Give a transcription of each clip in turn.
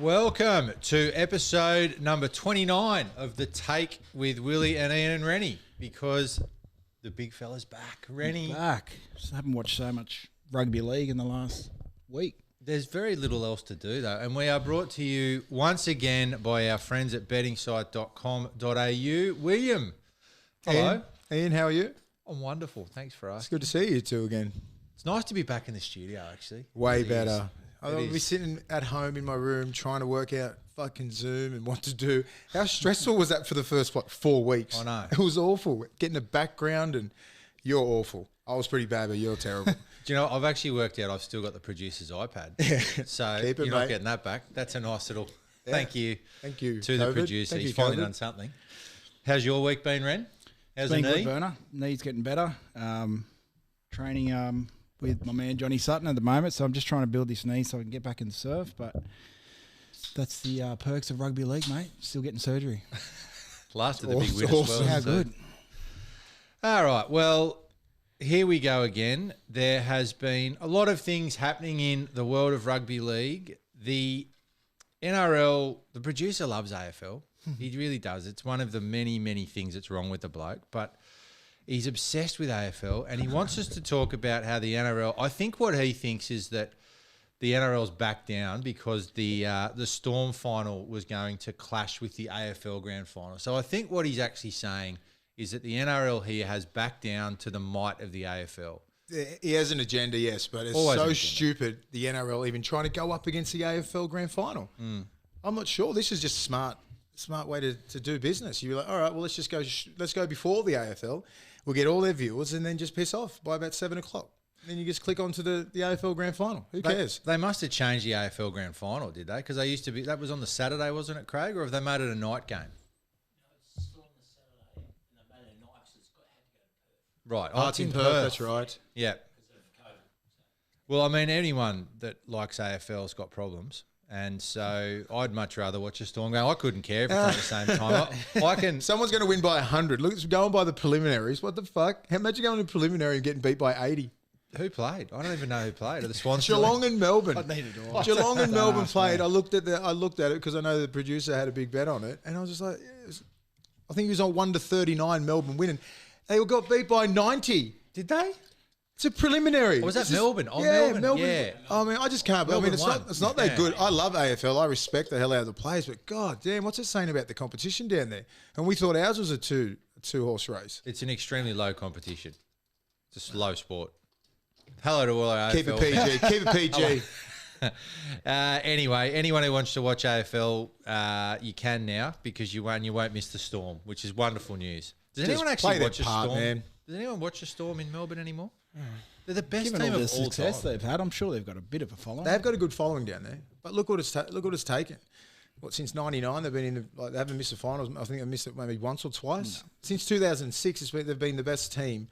Welcome to episode number 29 of The Take with Willie and Iain and Rennie, because the big fella's back. Rennie. Back. Just haven't watched so much rugby league in the last week. There's very little else to do, though, and we are brought to you once again by our friends at bettingsite.com.au. William, hello. Iain, how are you? I'm wonderful. Thanks for asking. It's good to see you two again. It's nice to be back in the studio, actually. Way It better. is. I'll be sitting at home in my room trying to work out fucking Zoom and what to do. How stressful was that for the first, 4 weeks? I know. It was awful. Getting a background, and you're awful. I was pretty bad, but you're terrible. Do you know, I've actually worked out I've still got the producer's iPad. Yeah. So Keep it, you're not mate. getting that back. That's a nice little thank you. Thank you, to the COVID. producer. Thank He's you, finally COVID. done something. How's your week been, Ren? How's It's been the knee? good, Burner. Knee's getting better. Training with my man Johnny Sutton at the moment, so I'm just trying to build this knee so I can get back in the surf. But that's the perks of rugby league, mate. Still getting surgery. Last of the big win as well. Awesome. How so- good? All right. Well, here we go again. There has been a lot of things happening in the world of rugby league. The NRL, the producer loves AFL. He really does. It's one of the many, many things that's wrong with the bloke. But he's obsessed with AFL, and he wants us to talk about how the NRL, I think what he thinks is that the NRL's back down because the Storm final was going to clash with the AFL grand final. So I think what he's actually saying is that the NRL here has backed down to the might of the AFL. He has an agenda, yes, but it's Always an so agenda. stupid, the NRL even trying to go up against the AFL grand final. I'm not sure. This is just smart way to do business. You're like, all right, well, let's go before the AFL. We'll get all their viewers and then just piss off by about 7 o'clock. Then you just click onto the AFL grand final. Who cares? They must have changed the AFL grand final, did they? Because they used to be, that was on the Saturday, wasn't it, Craig? Or have they made it a night game? It's still on the Saturday, and they made it a night, so it's had to go to Perth Right. Oh, it's in Perth. That's right. Yeah. because of COVID. Well, I mean, anyone that likes AFL's got problems. And so I'd much rather watch a Storm game. I couldn't care if it's at the same time. I can. Someone's going to win by 100. Look, it's going by the preliminaries. What the fuck? How much you going to preliminary and getting beat by 80? Who played? I don't even know who played. Are the Swans? Geelong and Melbourne. I need it all. Geelong and Don't Melbourne ask played. me. I looked at it because I know the producer had a big bet on it, and I was just like, I think he was on 1-39. Melbourne winning. They got beat by 90. Did they? It's a preliminary. Oh, was that It's just- Melbourne? Oh, yeah, Melbourne, yeah. I mean, I just can't. I mean, Melbourne it's won. not that Yeah. good. I love AFL. I respect the hell out of the players, but god damn, what's it saying about the competition down there? And we thought ours was a two horse race. It's an extremely low competition. It's a slow sport. Hello to all our Keep AFL it PG. Keep it PG. Anyway, anyone who wants to watch AFL, you can now because you won't miss the Storm, which is wonderful news. Does Just anyone play actually their watch a part, Storm? man. Does anyone watch a Storm in Melbourne anymore? They're the best Given team all the of all success time. they've had, I'm sure they've got a bit of a following. They've got a good following down there, but look what it's taken. What, since '99 they've been in they haven't missed the finals. I think they've missed it maybe once or twice. Since 2006, they've been the best team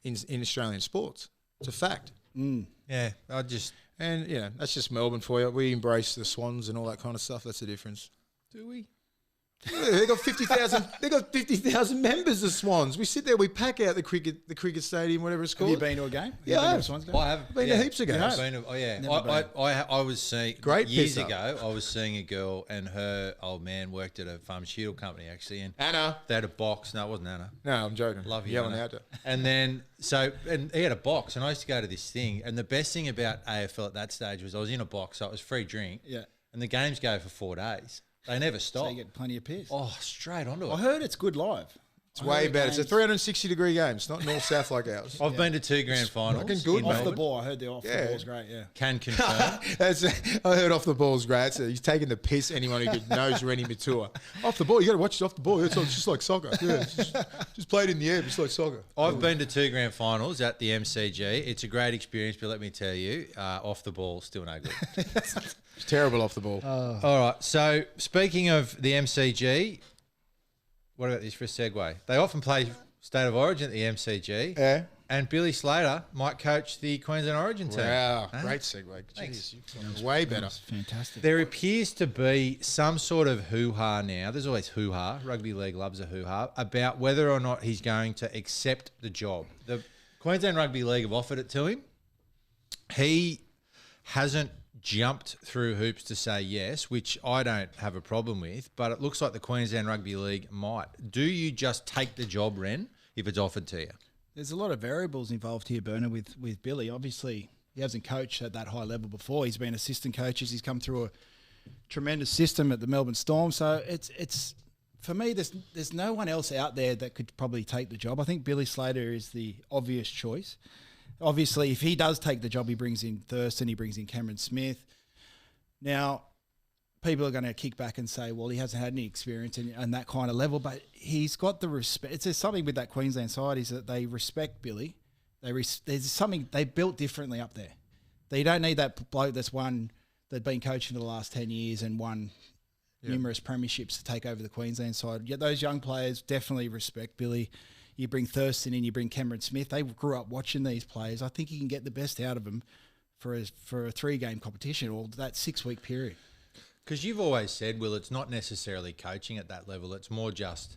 in Australian sports. It's a fact. Yeah, I just And that's just Melbourne for you. We embrace the Swans and all that kind of stuff. That's the difference. do we? Yeah, they got 50,000. They got 50,000 members. The Swans. We sit there. We pack out the cricket stadium, whatever it's Have called. you been to a game? Yeah, Have you been I to a have. Swans game? I have Been to heaps of games. I've been to- oh yeah, Never been. I was seeing Great years piss up. ago. I was seeing a girl and her old man worked at a pharmaceutical company actually, and Anna. they had a box. No, it wasn't Anna. No, I'm joking. Love you, Yelling Anna. out. And then and he had a box, and I used to go to this thing. And the best thing about AFL at that stage was I was in a box, so it was free drink. Yeah. And the games go for 4 days. They never So stop. you get plenty of piss. Oh, straight onto I it. heard it's good live. It's way better. It's a 360-degree game. It's not north-south like ours. I've been to 2 grand finals. fucking good, in Off Melbourne. the ball. I heard the off the Yeah. ball's great, yeah. Can confirm. I heard off the ball's great. So he's taking the piss. Anyone who knows RENI MAITUA. Off the ball, you got to watch it off the ball. It's just like soccer. Yeah, it's just play it in the air, just like soccer. I've been to 2 grand finals at the MCG. It's a great experience, but let me tell you, off the ball, still no good. It's terrible off the ball. All right. So speaking of the MCG, what about this for a segue? They often play State of Origin at the MCG. Yeah. And Billy Slater might coach the Queensland Origin team. Wow, Huh? great segue. Thanks. Jeez, way better. That's fantastic. There appears to be some sort of hoo-ha now. There's always hoo-ha. Rugby league loves a hoo-ha about whether or not he's going to accept the job. The Queensland Rugby League have offered it to him. He hasn't jumped through hoops to say yes, which I don't have a problem with, but it looks like the Queensland Rugby League might. Do you just take the job, Ren, if it's offered to you? There's a lot of variables involved here, Berner, with Billy. Obviously, he hasn't coached at that high level before. He's been assistant coaches. He's come through a tremendous system at the Melbourne Storm. So it's for me, there's no one else out there that could probably take the job. I think Billy Slater is the obvious choice. Obviously, if he does take the job, he brings in Thurston, he brings in Cameron Smith. Now, people are going to kick back and say, well, he hasn't had any experience in that kind of level, but he's got the respect. There's something with that Queensland side is that they respect Billy. There's something they built differently up there. They don't need that bloke that's been coaching for the last 10 years and won numerous premierships to take over the Queensland side. Yet those young players definitely respect Billy. You bring Thurston in, you bring Cameron Smith. They grew up watching these players. I think you can get the best out of them for a 3-game competition or that 6-week period. Because you've always said, Will, it's not necessarily coaching at that level. It's more just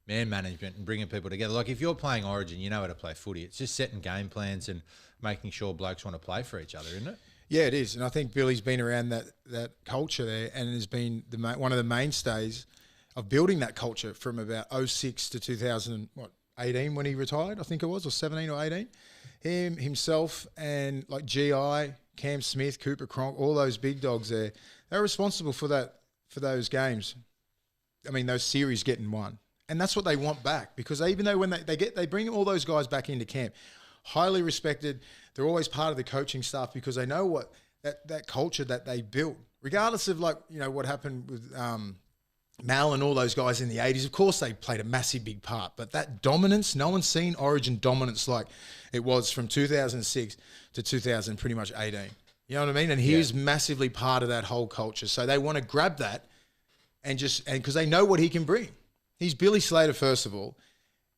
man management and bringing people together. Like if you're playing Origin, you know how to play footy. It's just setting game plans and making sure blokes want to play for each other, isn't it? Yeah, it is. And I think Billy's been around that culture there and has been one of the mainstays of building that culture from about 06 to 2018 when he retired, I think it was, or 17 or 18. Himself and like GI, Cam Smith, Cooper Cronk, all those big dogs there, they're responsible for those games. I mean, those series getting won. And that's what they want back because even though when they bring all those guys back into camp, highly respected, they're always part of the coaching staff because they know what that culture that they built, regardless of what happened with Mal and all those guys in the 80s. Of course, they played a massive big part, but that dominance, no one's seen Origin dominance like it was from 2006 to 2000, pretty much 18. You know what I mean? And he was massively part of that whole culture. So they want to grab that and because they know what he can bring. He's Billy Slater, first of all.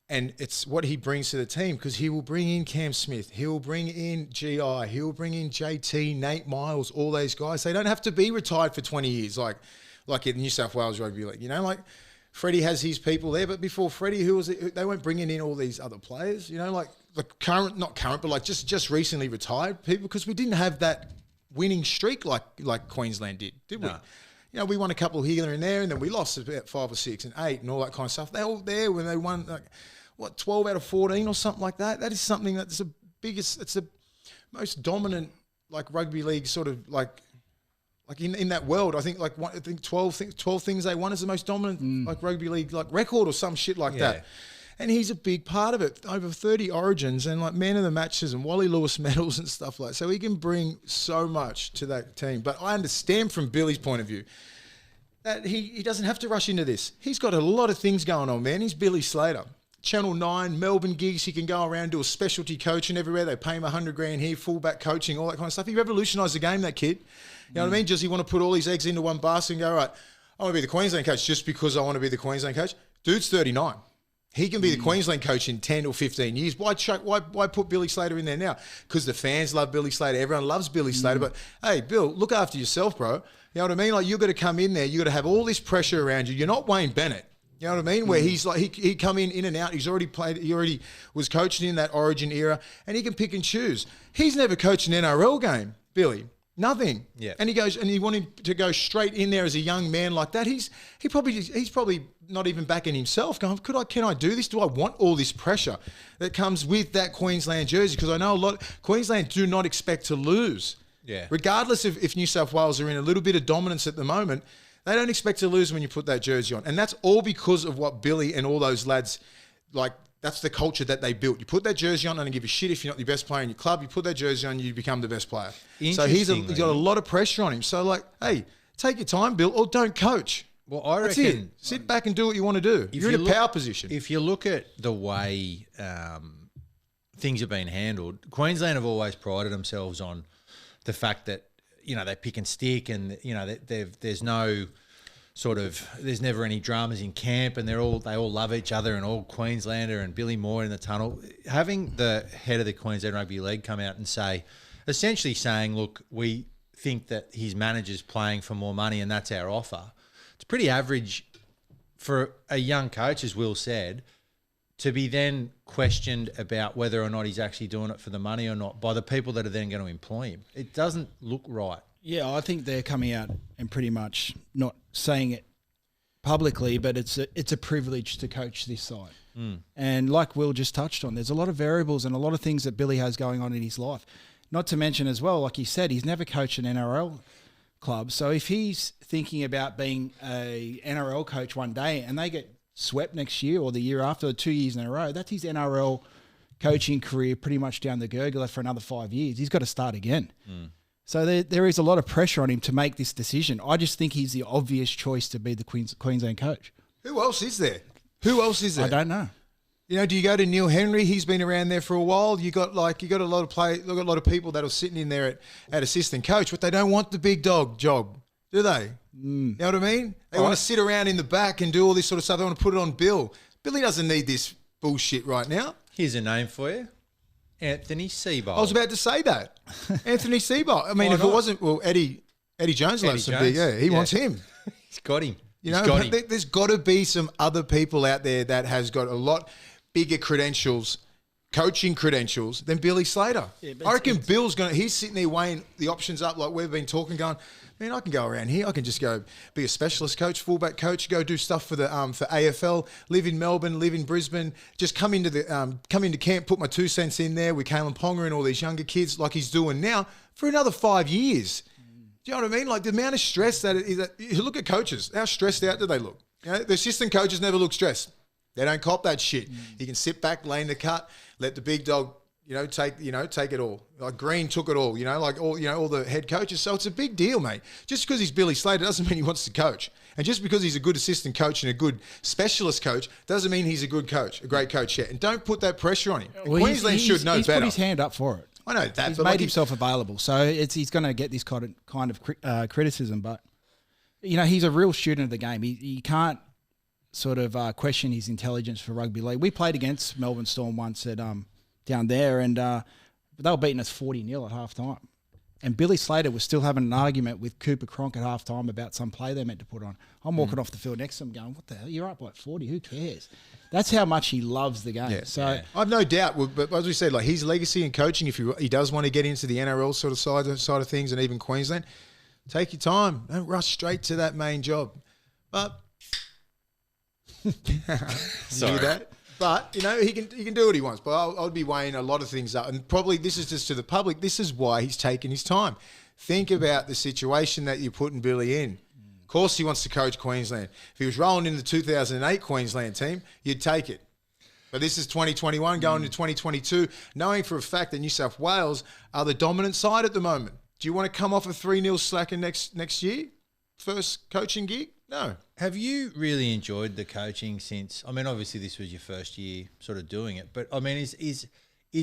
And it's what he brings to the team because he will bring in Cam Smith. He'll bring in GI. He'll bring in JT, Nate Miles, all those guys. They don't have to be retired for 20 years like in New South Wales Rugby League. Like Freddie has his people there, but before Freddie, they weren't bringing in all these other players, like the not current, but like just recently retired people because we didn't have that winning streak like Queensland did we? No. We won a couple here and there, and then we lost about 5 or 6 and 8 and all that kind of stuff. They're all there when they won 12 out of 14 or something like that. That is something that's it's the most dominant rugby league sort of like in that world. I think 12 things they won is the most dominant rugby league record or some shit like that. And he's a big part of it. Over 30 Origins and man of the matches and Wally Lewis medals and stuff like that. So he can bring so much to that team. But I understand from Billy's point of view that he doesn't have to rush into this. He's got a lot of things going on, man. He's Billy Slater. Channel 9, Melbourne gigs, he can go around, do a specialty coaching everywhere. They pay him $100,000 here, fullback coaching, all that kind of stuff. He revolutionised the game, that kid. You know what I mean? Does he want to put all his eggs into one basket and go, right, I want to be the Queensland coach just because I want to be the Queensland coach? Dude's 39. He can be the Queensland coach in 10 or 15 years. Why put Billy Slater in there now? Because the fans love Billy Slater. Everyone loves Billy Slater. But, hey, Bill, look after yourself, bro. You know what I mean? You've got to come in there. You've got to have all this pressure around you. You're not Wayne Bennett. You know what I mean? Where he's he come in and out. He's already played. He already was coaching in that Origin era, and he can pick and choose. He's never coached an NRL game, Billy. Nothing. Yeah. And he wanted to go straight in there as a young man like that. He's probably not even backing himself. Going, can I do this? Do I want all this pressure that comes with that Queensland jersey? Because I know Queensland do not expect to lose. Yeah. Regardless of if New South Wales are in a little bit of dominance at the moment. They don't expect to lose when you put that jersey on. And that's all because of what Billy and all those lads, that's the culture that they built. You put that jersey on, and don't give a shit if you're not the best player in your club. You put that jersey on, you become the best player. So he's got a lot of pressure on him. So, hey, take your time, Bill, or don't coach. Well, I reckon... Sit back and do what you want to do. You're in a power position. If you look at the way things have been handled, Queensland have always prided themselves on the fact that they pick and stick, and there's no there's never any dramas in camp, and they all love each other, and all Queenslander and Billy Moore in the tunnel. Having the head of the Queensland Rugby League come out and essentially saying, look, we think that his manager's playing for more money, and that's our offer. It's pretty average for a young coach, as Will said, to be then questioned about whether or not he's actually doing it for the money or not by the people that are then going to employ him. It doesn't look right. Yeah, I think they're coming out and pretty much not saying it publicly, but it's a privilege to coach this side. And like Will just touched on, there's a lot of variables and a lot of things that Billy has going on in his life. Not to mention as well, like he said, he's never coached an NRL club. So if he's thinking about being a NRL coach one day and they get swept next year or the year after, 2 years in a row, that's his NRL coaching career pretty much down the gurgler for another 5 years. He's got to start again. So there is a lot of pressure on him to make this decision. I just think he's the obvious choice to be the Queensland coach. Who else is there? Who else is there? I don't know. You know, do you go to Neil Henry? He's been around there for a while. You got a lot of people that are sitting in there at assistant coach, but they don't want the big dog job, do they? You know what I mean? They want to sit around in the back and do all this sort of stuff. They want to put it on Bill. Billy doesn't need this bullshit right now. Here's a name for you. Anthony Seabold. I was about to say that. Anthony Seabold. I mean, Why if not? it wasn't, well, Eddie Jones loves some big. Yeah, he wants him. He's got him. You know, but there's got to be some other people out there that has got a lot bigger credentials, coaching credentials, than Billy Slater. Yeah, but I reckon Bill's he's sitting there weighing the options up like we've been talking, going, man, I can go around here. I can just go be a specialist coach, fullback coach, go do stuff for the for AFL, live in Melbourne, live in Brisbane, just come into camp, put my 2 cents in there with Kalen Ponga and all these younger kids like he's doing now for another 5 years. Do you know what I mean? Like the amount of stress that it is. You look at coaches. How stressed out do they look? You know, the assistant coaches never look stressed. They don't cop that shit. You can sit back, lay in the cut, let the big dog, take it all. Like Green took it all. All the head coaches. So it's a big deal, mate. Just because he's Billy Slater doesn't mean he wants to coach. And just because he's a good assistant coach and a good specialist coach doesn't mean he's a good coach, a great coach yet. And don't put that pressure on him. Well, Queensland should know he's better. He's put his hand up for it. I know that. He's but made himself available, so he's going to get this kind of criticism. But he's a real student of the game. He can't sort of question his intelligence for rugby league. We played against Melbourne Storm once at down there, and they were beating us 40-0 at half time. And Billy Slater was still having an argument with Cooper Cronk at half time about some play they meant to put on. I'm walking off the field next to him going, what the hell? You're up like 40. Who cares? That's how much he loves the game. Yeah. I've no doubt, but as we said, like his legacy in coaching, if he does want to get into the NRL sort of side of things and even Queensland, take your time. Don't rush straight to that main job. But Sorry. that. But he can do what he wants. But I'll be weighing a lot of things up, and probably this is just to the public. This is why he's taking his time. Think about the situation that you're putting Billy in. Of course, he wants to coach Queensland. If he was rolling in the 2008 Queensland team, you'd take it. But this is 2021 going to 2022, knowing for a fact that New South Wales are the dominant side at the moment. Do you want to come off a 3-0 slacker next year? First coaching gig? No. Have you really enjoyed the coaching since? I mean, obviously this was your first year sort of doing it, but I mean, is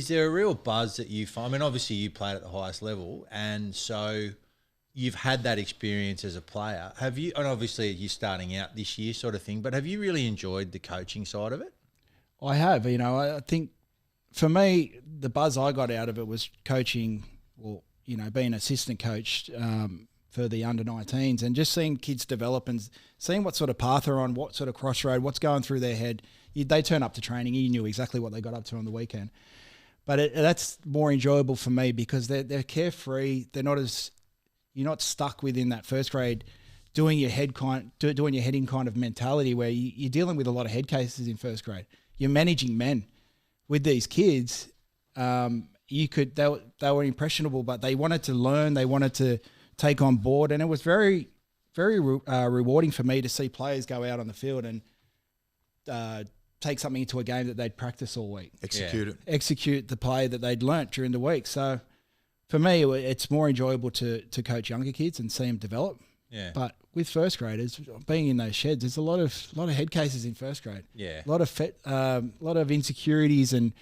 there a real buzz that you find? I mean, obviously you played at the highest level, and so you've had that experience as a player. Have you? And obviously you're starting out this year, sort of thing. But have you really enjoyed the coaching side of it? I have. I think for me, the buzz I got out of it was coaching, or being assistant coach for the under-19s, and just seeing kids develop and seeing what sort of path they're on, what sort of crossroad, what's going through their head. They turn up to training, you knew exactly what they got up to on the weekend. But that's more enjoyable for me because they're carefree. They're not you're not stuck within that first grade doing your heading kind of mentality where you're dealing with a lot of head cases in first grade. You're managing men with these kids. They were impressionable, but they wanted to learn. They wanted to take on board, and it was very, very rewarding for me to see players go out on the field and take something into a game that they'd practice all week. Execute the play that they'd learnt during the week. So for me, it's more enjoyable to coach younger kids and see them develop. Yeah. But with first graders, being in those sheds, there's a lot of head cases in first grade. Yeah. A lot of insecurities, and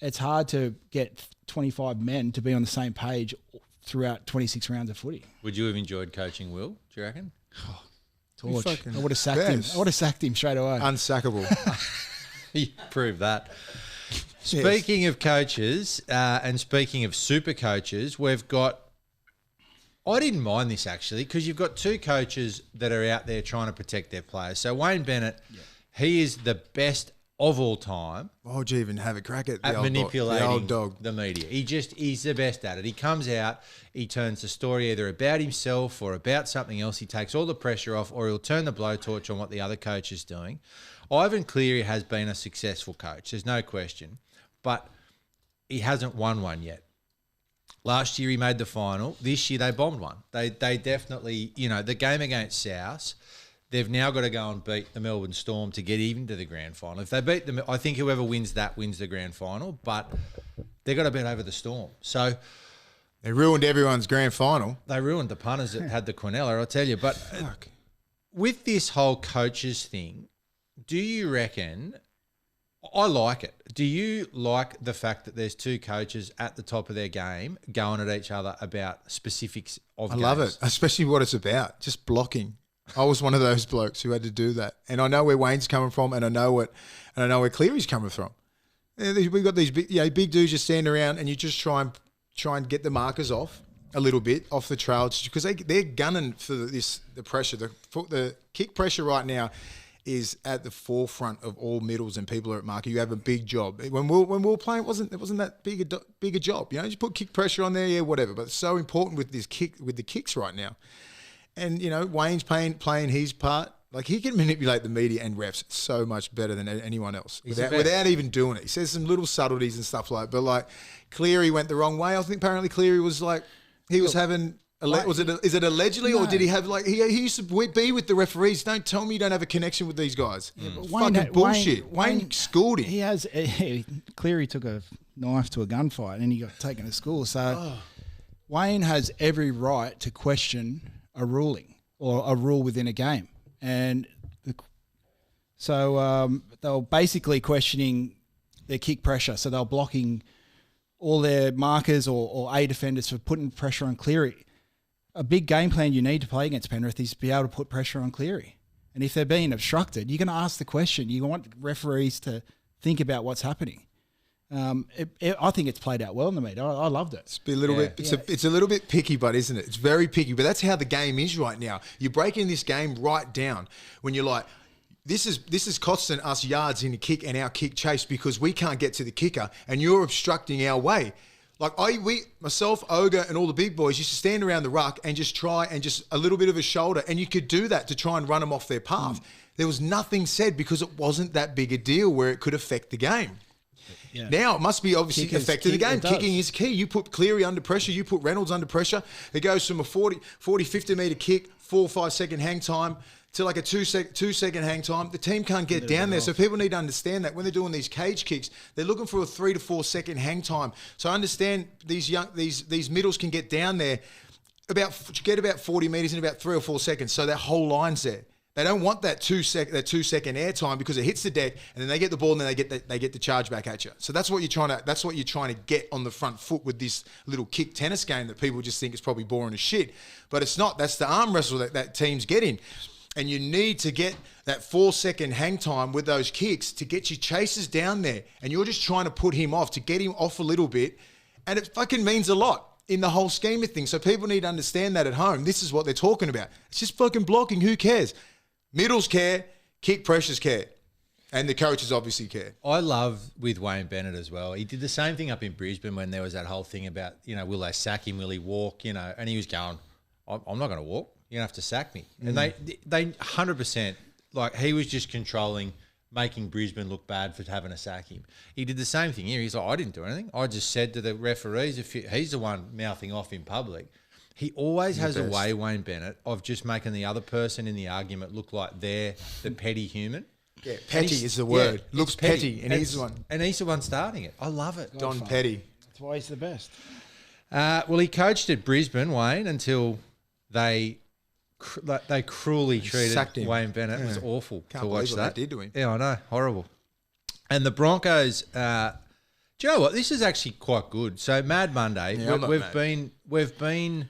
it's hard to get 25 men to be on the same page throughout 26 rounds of footy. Would you have enjoyed coaching Will, do you reckon? Torch. I would have sacked him. I would have sacked him straight away. Unsackable. You proved that. Speaking of coaches and speaking of super coaches, we've got, I didn't mind this actually, because you've got two coaches that are out there trying to protect their players. So Wayne Bennett, he is the best of all time Why would you even have a crack at the at old manipulating the old dog? the media. He's the best at it. He comes out, he turns the story either about himself or about something else. He takes all the pressure off, or he'll turn the blowtorch on what the other coach is doing. Ivan Cleary has been a successful coach, there's no question, but he hasn't won one yet. Last year he made the final. This year they bombed one. They definitely, the game against South, they've now got to go and beat the Melbourne Storm to get even to the grand final. If they beat them, I think whoever wins that wins the grand final, but they've got to beat over the Storm. So They ruined everyone's grand final. they ruined the punters that had the Quinella, I'll tell you. But with this whole coaches thing, do you reckon... I like it. Do you like the fact that there's two coaches at the top of their game going at each other about specifics of games? I love it, especially what it's about, just blocking. I was one of those blokes who had to do that, and I know where Wayne's coming from, and I know where Cleary's coming from. We've got these big dudes just standing around, and you just try and get the markers off a little bit off the trail, because they're gunning for the pressure. The kick pressure right now is at the forefront of all middles, and people are at marker. You have a big job. When we were playing, it wasn't that big a job. Just put kick pressure on there, yeah, whatever. But it's so important with the kicks right now. And Wayne's playing his part. Like, he can manipulate the media and refs so much better than anyone else without even doing it. He says some little subtleties and stuff like. But like, Cleary went the wrong way. I think apparently Cleary was like, he was having. Is it allegedly, or did he have he used to be with the referees? Don't tell me you don't have a connection with these guys. Fucking bullshit. Wayne schooled him. Cleary took a knife to a gunfight and he got taken to school. So Wayne has every right to question a ruling or a rule within a game, and so they were basically questioning their kick pressure. So they were blocking all their markers or A defenders for putting pressure on Cleary. A big game plan you need to play against Penrith is to be able to put pressure on Cleary. And if they're being obstructed, you're going to ask the question. You want referees to think about what's happening. I think it's played out well in the meet. I loved it. It's a little bit. It's a little bit picky, but isn't it? It's very picky. But that's how the game is right now. You're breaking this game right down when you're like, this is costing us yards in the kick and our kick chase because we can't get to the kicker, and you're obstructing our way. Like myself, Ogre, and all the big boys used to stand around the ruck and just try and just a little bit of a shoulder, and you could do that to try and run them off their path. There was nothing said because it wasn't that big a deal where it could affect the game. Yeah. Now it must be obviously affecting the game. Kicking is key. You put Cleary under pressure, you put Reynolds under pressure. It goes from a 40, 50 metre kick, 4 or 5 second hang time, to like a 2 second hang time. The team can't get down there. So people need to understand that when they're doing these cage kicks, they're looking for a 3 to 4 second hang time. So I understand these middles can get down there about 40 metres in about 3 or 4 seconds. So that whole line's there. They don't want that 2 second air time because it hits the deck and then they get the ball and then they get the charge back at you. So that's what you're trying to get on the front foot with this little kick tennis game that people just think is probably boring as shit. But it's not. That's the arm wrestle that teams get in. And you need to get that 4 second hang time with those kicks to get your chasers down there. And you're just trying to put him off, to get him off a little bit. And it fucking means a lot in the whole scheme of things. So people need to understand that at home. This is what they're talking about. It's just fucking blocking. Who cares? Middles care, kick pressures care. And the coaches obviously care. I love with Wayne Bennett as well. He did the same thing up in Brisbane when there was that whole thing about, will they sack him, will he walk, and he was going, I'm not going to walk. You're going to have to sack me. And they 100%, like, he was just controlling, making Brisbane look bad for having to sack him. He did the same thing here. He's like, I didn't do anything. I just said to the referees, he's the one mouthing off in public. He always has a way, Wayne Bennett, of just making the other person in the argument look like they're the petty human. Yeah, petty is the word. Looks petty, and he's the one. And he's the one starting it. I love it. Don Petty. That's why he's the best. Well, he coached at Brisbane, Wayne, until they cruelly treated Wayne Bennett. It was awful to watch that. They did to him. Yeah, I know. Horrible. And the Broncos, do you know what? This is actually quite good. So Mad Monday, we've been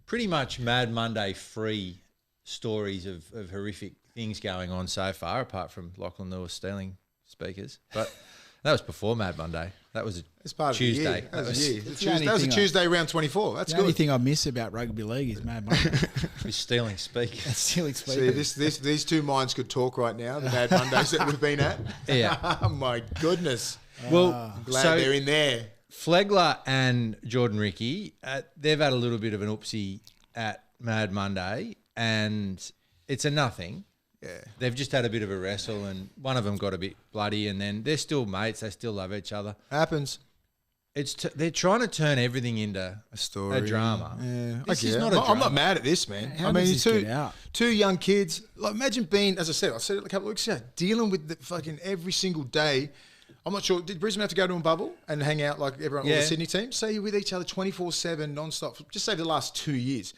pretty much Mad Monday free stories of horrific things going on so far, apart from Lachlan Lewis stealing speakers. But That was before Mad Monday. That was a It's part of Tuesday. the year. That was a year. It's the only That was a thing Tuesday round 24. That's The only good. thing I miss about rugby league is Mad Monday. He's stealing speakers. That's silly See, speaking. these two minds could talk right now. The Mad Mondays that we've been at. Yeah. Oh my goodness. Well, Glad so they're in there. Flegler and Jordan Ricky, they've had a little bit of an oopsie at Mad Monday, and it's a nothing. Yeah. They've just had a bit of a wrestle, and one of them got a bit bloody, and then they're still mates. They still love each other. Happens. They're trying to turn everything into A story. a drama. Yeah. This I is get it. not a I'm not drama. mad at this, man. How I mean, does this get out? two young kids. Like, imagine being, as I said it a couple of weeks ago, dealing with the fucking every single day. I'm not sure. Did Brisbane have to go to a bubble and hang out like everyone, all Yeah. the Sydney teams? So you're with each other 24/7, non-stop. Just say the last 2 years.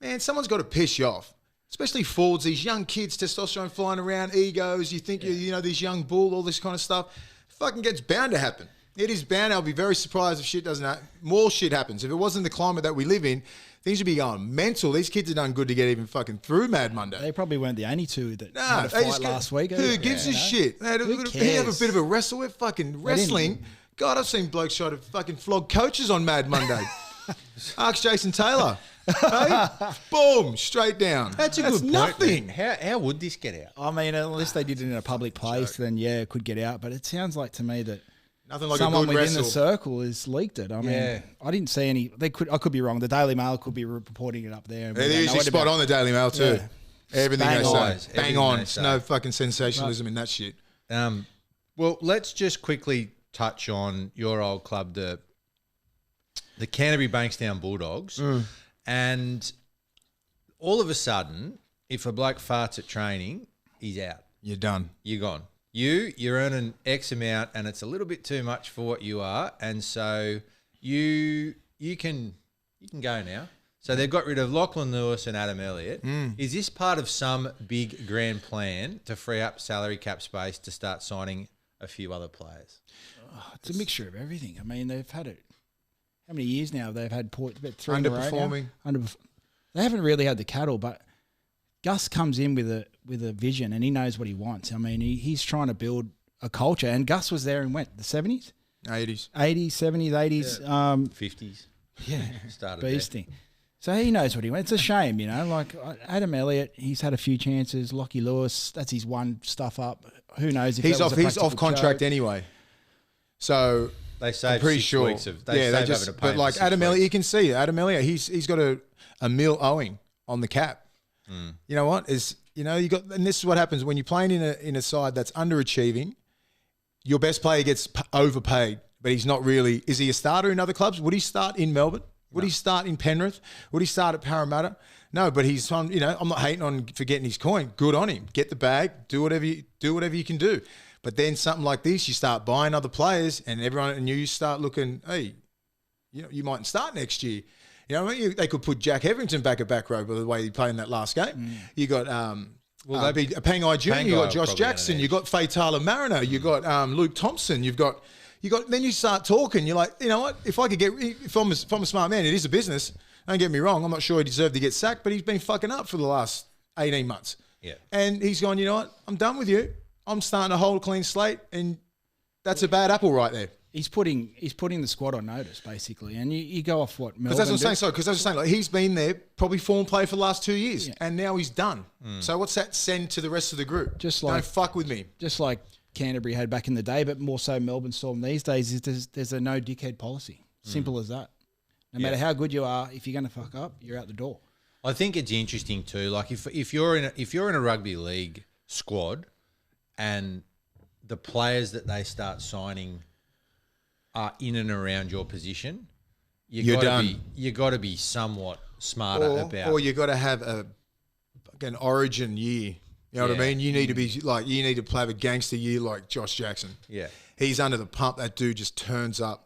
Man, someone's got to piss you off. Especially forwards, these young kids, testosterone flying around, egos. You think you know this young bull, all this kind of stuff. Fucking gets bound to happen. It is bound. I'll be very surprised if shit doesn't happen. More shit happens. If it wasn't the climate that we live in, things would be going mental. These kids are done good to get even fucking through Mad Monday. They probably weren't the only two that Nah, had a they fight just last week. Who gives a shit? They had Who he have a cares? bit of a wrestle. We're fucking wrestling. God, I've seen blokes try to fucking flog coaches on Mad Monday. Ask Jason Taylor. Hey? Boom, straight down. That's a good point. nothing. How would this get out? I mean, unless they did it in a public place, then yeah, it could get out. But it sounds like to me that Nothing like someone a good within wrestle. the circle has leaked it. I mean, Yeah. I didn't see any. I could be wrong. The Daily Mail could be reporting it up there. They're usually spot on the Daily Mail too. Yeah. Everything Bang they on. say. Always. Bang Everything on. they It's say. no fucking sensationalism in that shit. Well, let's just quickly touch on your old club, the Canterbury Bankstown Bulldogs, and all of a sudden, if a bloke farts at training, he's out. You're done. You're gone. You're earning X amount, and it's a little bit too much for what you are, and so you can go now. So they've got rid of Lachlan Lewis and Adam Elliott. Is this part of some big grand plan to free up salary cap space to start signing a few other players? It's a mixture of everything. I mean, they've had it. How many years now they've had Port? About 3 in a row now? Underperforming. They haven't really had the cattle, but Gus comes in with a vision and he knows what he wants. I mean, he's trying to build a culture. And Gus was there in the 70s, 80s. 80s, 70s, 80s. 50s. Yeah, Started beasting. So he knows what he wants. It's a shame, you know. Like Adam Elliott, he's had a few chances. Lockie Lewis, that's his one stuff up. Who knows if He's that was off. a He's off practical contract joke. anyway. So They saved I'm pretty 6 sure. weeks of having to pay but him like for 6 Adam Elliott, weeks. you can see Adam Elliott. He's got a mil owing on the cap. You know what is you got, and this is what happens when you're playing in a side that's underachieving. Your best player gets overpaid, but he's not really. Is he a starter in other clubs? Would he start in Melbourne? Would he start in Penrith? Would he start at Parramatta? No, but he's on. I'm not hating on for getting his coin. Good on him. Get the bag. Do whatever you can do. But then something like this, you start buying other players, and everyone and you start looking. Hey, you mightn't start next year. You know what I mean? They could put Jack Hetherington back at back row by the way he played in that last game. You got Pangai Jr. You got Josh Jackson. You got Faye Taylor Mariner. You got Luke Thompson. You've got. Then you start talking. You're like, you know what? If I'm a smart man, it is a business. Don't get me wrong. I'm not sure he deserved to get sacked, but he's been fucking up for the last 18 months. Yeah. And he's gone, you know what? I'm done with you. I'm starting to hold a clean slate, and that's a bad apple right there. He's putting the squad on notice, basically. And you go off what Melbourne Because that's what I'm saying. did. So, because that's what I'm saying. Like, he's been there, probably form player for the last 2 years, and now he's done. So what's that send to the rest of the group? Just like- don't fuck with me. Just like Canterbury had back in the day, but more so Melbourne Storm these days, is there's a no dickhead policy. Simple as that. No matter how good you are, if you're going to fuck up, you're out the door. I think it's interesting too. Like if you're in a rugby league squad, and the players that they start signing are in and around your position, You're done. You got to be somewhat smarter about. Or you got to have an origin year. You know what I Yeah. mean? You need to be like, you need to play a gangster year like Josh Jackson. Yeah. He's under the pump. That dude just turns up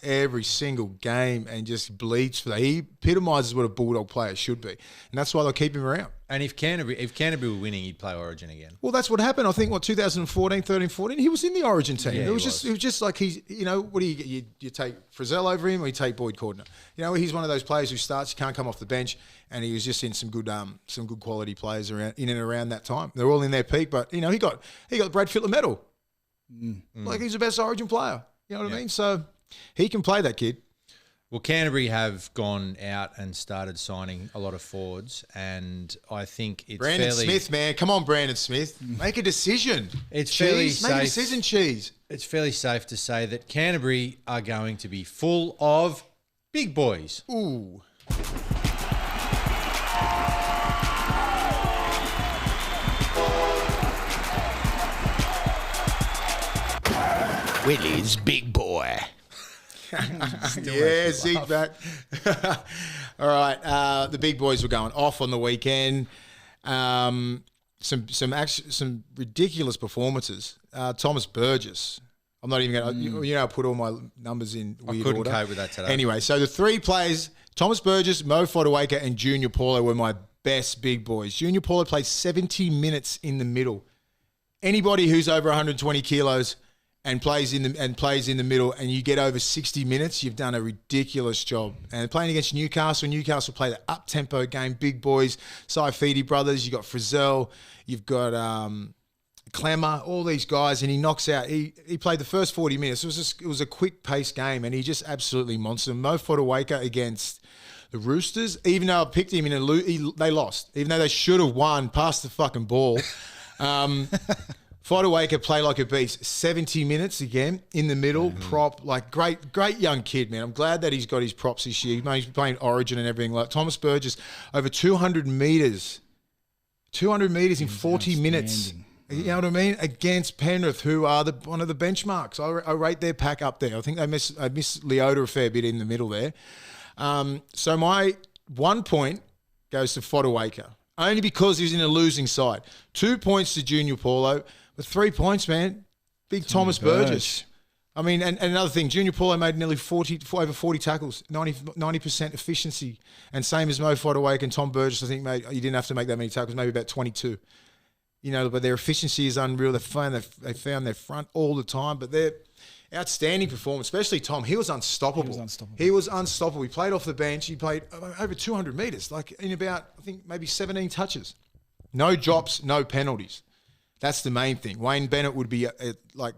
every single game and just bleeds for that. He epitomises what a Bulldog player should be. And that's why they'll keep him around. And if Canterbury were winning, he'd play Origin again. Well, that's what happened. I think, 2014, 13, 14, he was in the Origin team. Yeah, it he was was. just like he's, what do you take Frizzell over him or you take Boyd Cordner? He's one of those players who starts, you can't come off the bench, and he was just in some good quality players around in and around that time. They're all in their peak, but he got the Brad Fittler medal. Like he's the best Origin player. You know what I mean? So he can play, that kid. Well, Canterbury have gone out and started signing a lot of forwards, and I think it's Brandon fairly, Smith, man. Come on, Brandon Smith. Make a decision. It's fairly Cheese. Make a safe. decision, Cheese. It's fairly safe to say that Canterbury are going to be full of big boys. Ooh. Willie's big boy. Yeah, Zeke back. All right, the big boys were going off on the weekend. Some ridiculous performances. Thomas Burgess. I'm not even going to. You know, I put all my numbers in weird I couldn't order. cope with that today. Anyway, so the three players: Thomas Burgess, Mo Fodawaker, and Junior Paulo were my best big boys. Junior Paulo played 70 minutes in the middle. Anybody who's over 120 kilos and plays in the middle, and you get over 60 minutes, you've done a ridiculous job. And playing against Newcastle played an up-tempo game, big boys, Saifidi brothers, you've got Frizzell, you've got Clemmer, all these guys, and he knocks out. He played the first 40 minutes. It was a quick-paced game, and he just absolutely monstered. Mo Fodawaker against the Roosters, even though I picked him they lost. Even though they should have won, passed the fucking ball. Fodawaker played like a beast. 70 minutes again in the middle, prop, like great young kid, man. I'm glad that he's got his props this year. He's playing Origin and everything. Like Thomas Burgess, over 200 metres. 200 metres in 40 minutes. You know what I mean? Against Penrith, who are one of the benchmarks. I rate their pack up there. I think I miss Leota a fair bit in the middle there. So my 1 point goes to Fodawaker, only because he's in a losing side. 2 points to Junior Paulo, but 3 points, man. Big Thomas Burgess. I mean, and another thing, Junior Paulo made nearly over 40 tackles, 90% efficiency, and same as Mo Fodawaker and Tom Burgess. I think he didn't have to make that many tackles, maybe about 22. You know, but their efficiency is unreal. They found their front all the time, but they're outstanding performance, especially Tom. He was unstoppable. He was unstoppable. He played off the bench. He played over 200 metres, like in about, I think, maybe 17 touches. No drops, no penalties. That's the main thing. Wayne Bennett would be like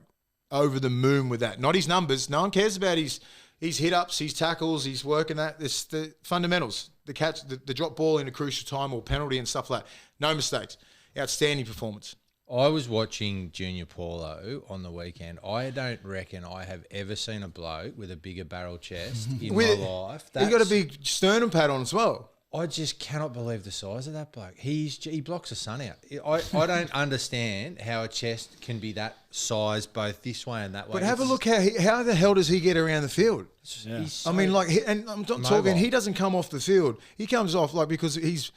over the moon with that. Not his numbers. No one cares about his hit-ups, his tackles, his work and that. It's the fundamentals, the catch, the drop ball in a crucial time or penalty and stuff like that. No mistakes. Outstanding performance. I was watching Junior Paulo on the weekend. I don't reckon I have ever seen a bloke with a bigger barrel chest in my life. He's got a big sternum pad on as well. I just cannot believe the size of that bloke. He blocks the sun out. I don't understand how a chest can be that size both this way and that way. But have a look how the hell does he get around the field? He's so I mean, like, and I'm not talking. He doesn't come off the field. He comes off like because he's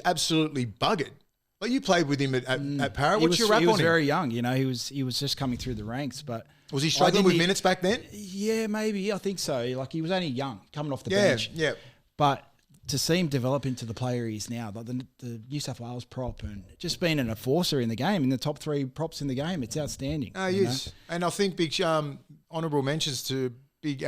absolutely buggered. Like you played with him at Para. What's your rap on him? He was very young. You know, he was just coming through the ranks. But was he struggling with minutes back then? Yeah, maybe. I think so. Like he was only young, coming off the bench. Yeah. But to see him develop into the player he is now, like the New South Wales prop, and just being an enforcer in the game, in the top three props in the game, it's outstanding. He is. And I think big honourable mentions to big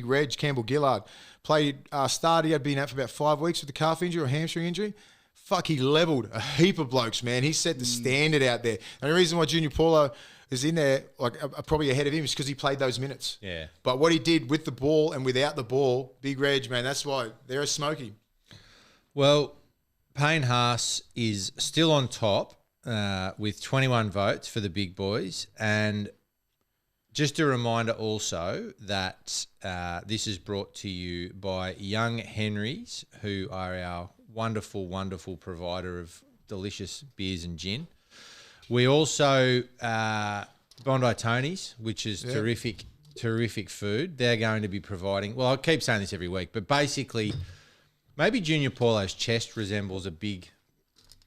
Reg, Campbell Gillard. Started, he had been out for about 5 weeks with a calf injury or hamstring injury. Fuck, he levelled a heap of blokes, man. He set the standard out there. And the reason why Junior Paulo is in there, like probably ahead of him, is because he played those minutes. Yeah. But what he did with the ball and without the ball, big Reg, man, that's why they're a smoky. Well, Payne Haas is still on top with 21 votes for the big boys. And just a reminder also that this is brought to you by Young Henrys, who are our wonderful, wonderful provider of delicious beers and gin. We also, Bondi Tony's, which is terrific food. They're going to be providing, well, I keep saying this every week, but basically maybe Junior Paulo's chest resembles a big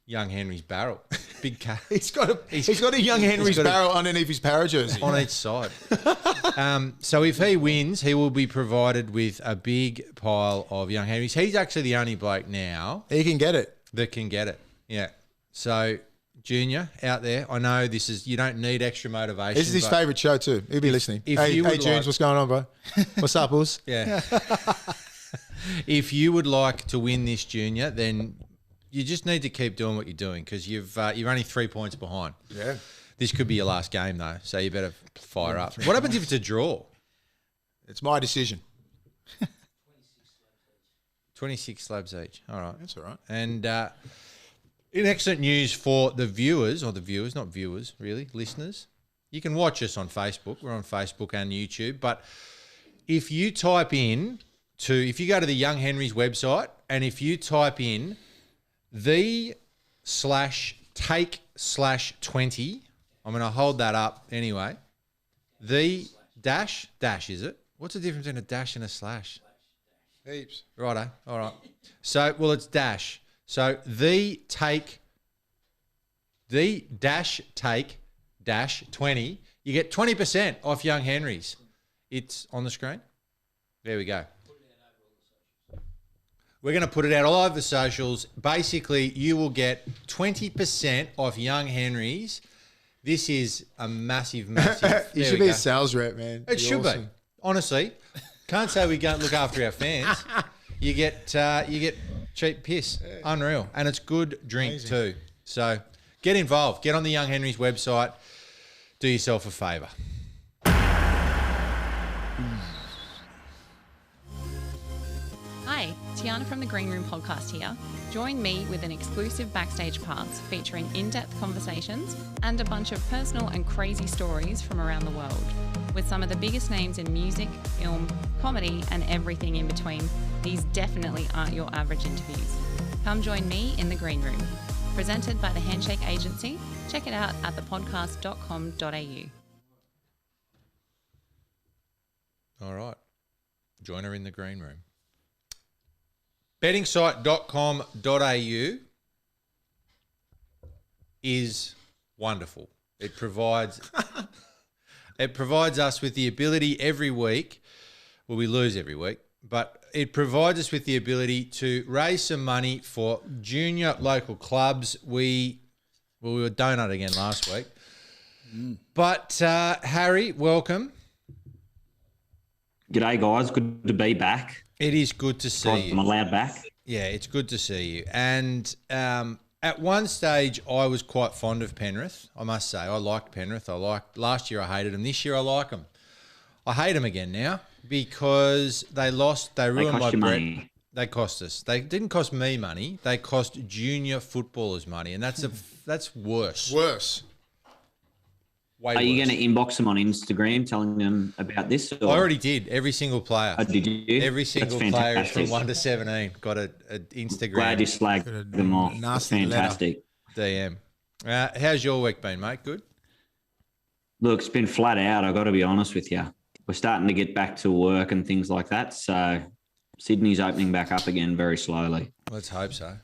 Young Henry's barrel. Big cat. He's got a Young Henry's barrel underneath his para jersey. On each side. So if he wins, he will be provided with a big pile of Young Henrys. He's actually the only bloke now He can get it. that can get it. Yeah. So Junior out there, I know you don't need extra motivation. This is his favourite show too. He'll be listening. Hey, Junes, what's going on, bro? What's up, Us? Yeah. If you would like to win this, Junior, then you just need to keep doing what you're doing because you're only 3 points behind. Yeah. This could be your last game though, so you better fire up. What happens if it's a draw? It's my decision. 26 slabs each. All right. That's all right. And in excellent news for the viewers, not viewers, really, listeners. You can watch us on Facebook. We're on Facebook and YouTube. But if you type in if you go to the Young Henry's website and if you type in the/take/20, I'm going to hold that up anyway. The dash, is it? What's the difference in a dash and a slash? Heaps. Righto. All right. So, well, it's dash. So the dash take dash 20, you get 20% off Young Henry's. It's on the screen. There we go. We're going to put it out all over the socials. Basically, you will get 20% off Young Henry's. This is a massive. You should be a sales rep, man. It should be. Honestly, can't say we don't look after our fans. You get cheap piss. Unreal. And it's good drink too. So get involved. Get on the Young Henry's website. Do yourself a favour. Hi, Tiana from the Green Room podcast here. Join me with an exclusive backstage pass featuring in-depth conversations and a bunch of personal and crazy stories from around the world. With some of the biggest names in music, film, comedy, and everything in between, these definitely aren't your average interviews. Come join me in the Green Room. Presented by the Handshake Agency. Check it out at thepodcast.com.au. All right. Join her in the Green Room. Bettingsite.com.au is wonderful. It provides us with the ability every week. Well, we lose every week, but it provides us with the ability to raise some money for junior local clubs. We were donut again last week. But Harry, welcome. G'day, guys. Good to be back. It is good to see you. I'm allowed back. Yeah, it's good to see you. And at one stage, I was quite fond of Penrith. I must say, I liked Penrith. Last year I hated them. This year I like them. I hate them again now because they lost. They ruined my bread. They cost us. They didn't cost me money. They cost junior footballers money, and that's worse. Worse. Are you going to inbox them on Instagram telling them about this? I already did. Every single player. Oh, did you? Every single player from 1 to 17 got an Instagram. Glad you slagged them off. That's fantastic. DM. How's your week been, mate? Good? Look, it's been flat out. I've got to be honest with you. We're starting to get back to work and things like that. So Sydney's opening back up again very slowly. Let's hope so.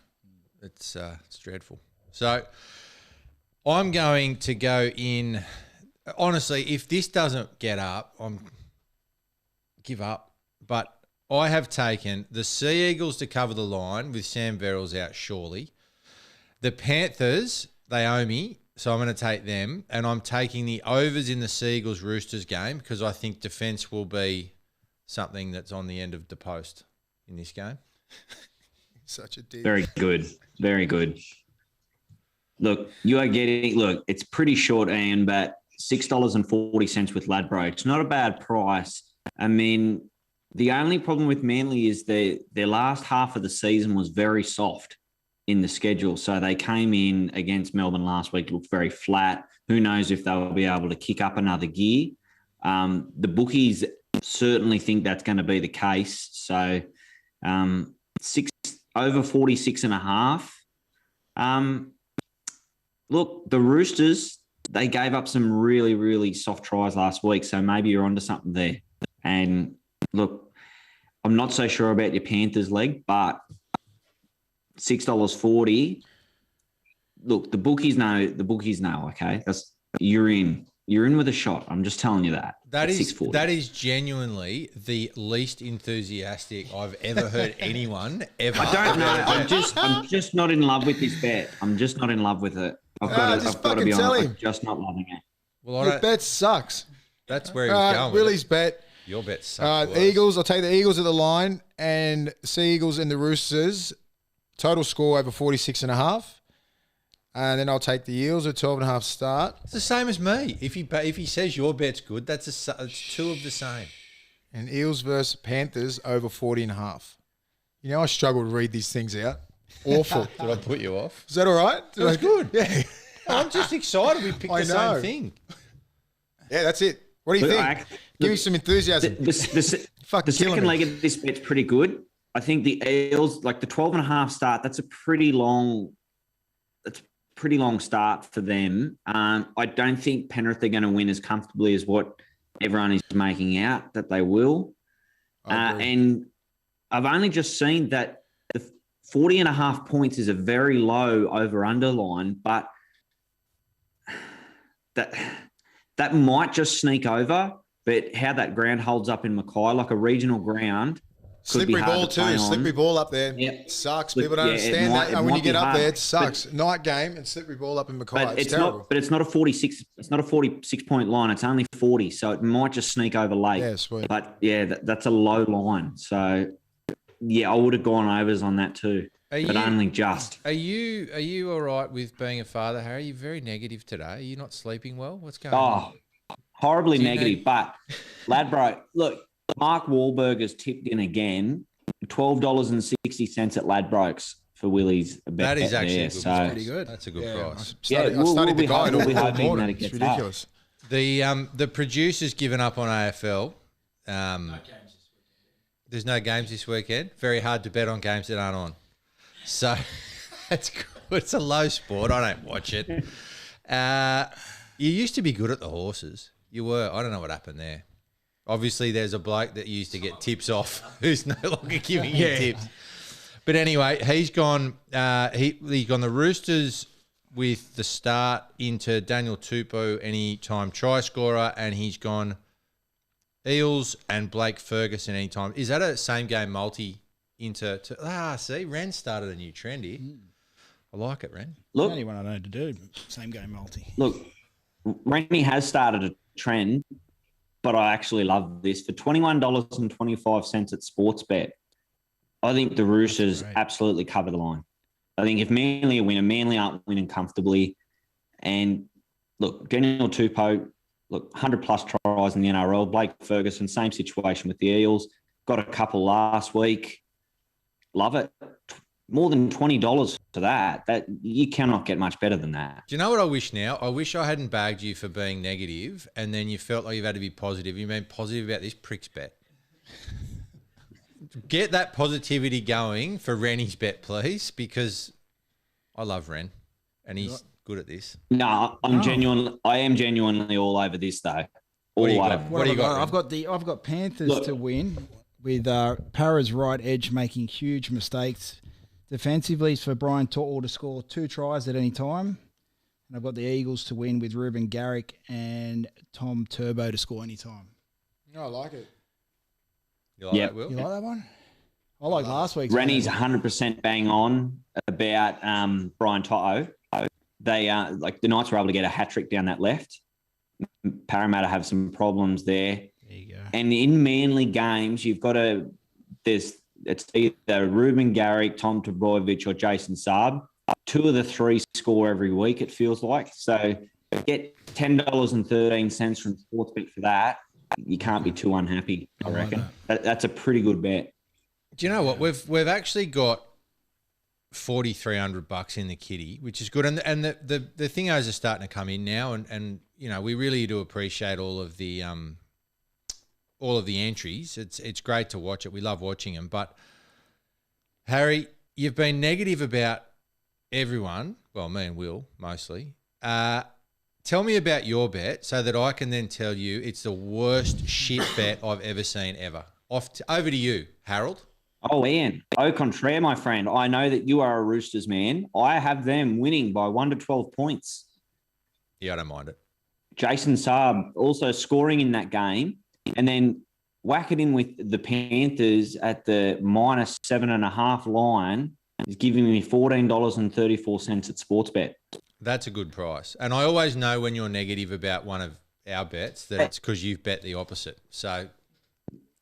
It's dreadful. So I'm going to go in. Honestly, if this doesn't get up, give up. But I have taken the Sea Eagles to cover the line with Sam Verrills out surely. The Panthers, they owe me, so I'm going to take them. And I'm taking the overs in the Sea Eagles Roosters game because I think defence will be something that's on the end of the post in this game. Such a dick. Very good. Very good. Look, it's pretty short, Ian, but $6.40 with Ladbroke. It's not a bad price. I mean, the only problem with Manly is their last half of the season was very soft in the schedule. So they came in against Melbourne last week, looked very flat. Who knows if they'll be able to kick up another gear. The bookies certainly think that's going to be the case. So over 46.5. Look, the Roosters, they gave up some really, really soft tries last week, so maybe you're onto something there. And look, I'm not so sure about your Panthers leg, but $6.40. Look, the bookies know, okay? You're in with a shot. I'm just telling you that. That is genuinely the least enthusiastic I've ever heard anyone ever. I don't know. I'm just not in love with this bet. I'm just not in love with it. I've got to be honest. I'm just not loving it. Well, Your bet sucks. That's where he was going with Willie's bet. Your bet sucks. Eagles, I'll take the Eagles at the line and Sea Eagles and the Roosters. Total score over 46.5. And then I'll take the Eels at 12.5 start. It's the same as me. If he says your bet's good, it's two of the same. And Eels versus Panthers over 40.5. You know, I struggle to read these things out. Awful. Did I put you off? Is that all right? That was good. Yeah. I'm just excited we picked I the know. same thing. Yeah, that's it. What do you think? Give me some enthusiasm. The Fucking killing second me. leg of this bet's pretty good. I think the Eels, like the 12.5 start, that's a pretty long start for them. I don't think Penrith are going to win as comfortably as what everyone is making out that they will. And I've only just seen that the 40.5 points is a very low over-under line, but that might just sneak over. But how that ground holds up in Mackay, like a regional ground, could be Slippery hard ball to play too. on. Slippery ball up there. Yep. Sucks. Look, People don't yeah, it understand might- that. it And when might you be get up hard. there, it sucks. Night game and slippery ball up in Mackay. But It's it's terrible. not. But it's not a 46. It's not a 46-point line. It's only 40, so it might just sneak over late. Yeah, sweet. But yeah, that's a low line. So yeah, I would have gone overs on that too, but only just. Are you all right with being a father, Harry? You're very negative today. Are you not sleeping well? What's going on? Oh, horribly Do you negative. But Ladbro, look, Mark Wahlberger's tipped in again. $12.60 at Ladbrokes for Willie's bet. That is there, actually a good so price. pretty good. That's a good Yeah, price. I we'll studied be the guide hoping all that morning. it It's gets ridiculous. The producer's given up on AFL. There's no games this weekend. Very hard to bet on games that aren't on. So it's good. It's a low sport. I don't watch it. You used to be good at the horses. You were. I don't know what happened there. Obviously, there's a bloke that used to get tips off who's no longer giving you tips. But anyway, he's gone. He's gone the Roosters with the start into Daniel Tupou anytime try scorer, and he's gone Eels and Blake Ferguson anytime. Is that a same game multi into? See, Ren started a new trend here. I like it, Ren. The Look, only one I know to do. Same game multi. look, Rennie has started a trend, but I actually love this. For $21.25 at Sportsbet, I think the Roosters absolutely cover the line. I think if Manly are winning, Manly aren't winning comfortably. And look, Daniel Tupou, 100-plus tries in the NRL. Blake Ferguson, same situation with the Eels. Got a couple last week. Love it. More than $20 for that. That you cannot get much better than that. Do you know what I wish now? I wish I hadn't bagged you for being negative, and then you felt like you've had to be positive. You've been positive about this pricks bet. Get that positivity going for Rennie's bet, please, because I love Ren, and he's good at this. No, I am genuinely all over this though. What do you All got? over. What do you got, I've got Panthers Look. to win with Para's right edge making huge mistakes defensively for Brian Tortle to score 2 tries at any time. And I've got the Eagles to win with Ruben Garrick and Tom Turbo to score any time. No, I like it. You like Yep. that, Will? You like that one? I like last week's. Rennie's one. 100% bang on about Brian Toto. They the Knights were able to get a hat trick down that left. Parramatta have some problems there. There you go. And in Manly games, you've got it's either Ruben Garrick, Tom Trbojevic, or Jason Saab. 2 of the 3 score every week, it feels like. So get $10.13 from Sportsbet for that. You can't be too unhappy, I like reckon. That's a pretty good bet. Do you know what we've actually got $4,300 in the kitty, which is good. And the thingos are starting to come in now, and you know we really do appreciate all of the entries. It's great to watch it. We love watching them. But Harry, you've been negative about everyone. Well, me and Will mostly. Tell me about your bet so that I can then tell you it's the worst shit bet I've ever seen ever. Over to you, Harold. Oh, Ian. Au contraire, my friend. I know that you are a Roosters man. I have them winning by 1 to 12 points. Yeah, I don't mind it. Jason Saab also scoring in that game, and then whack it in with the Panthers at the minus 7.5 line is giving me $14.34 at Sportsbet. That's a good price. And I always know when you're negative about one of our bets that it's because you've bet the opposite. So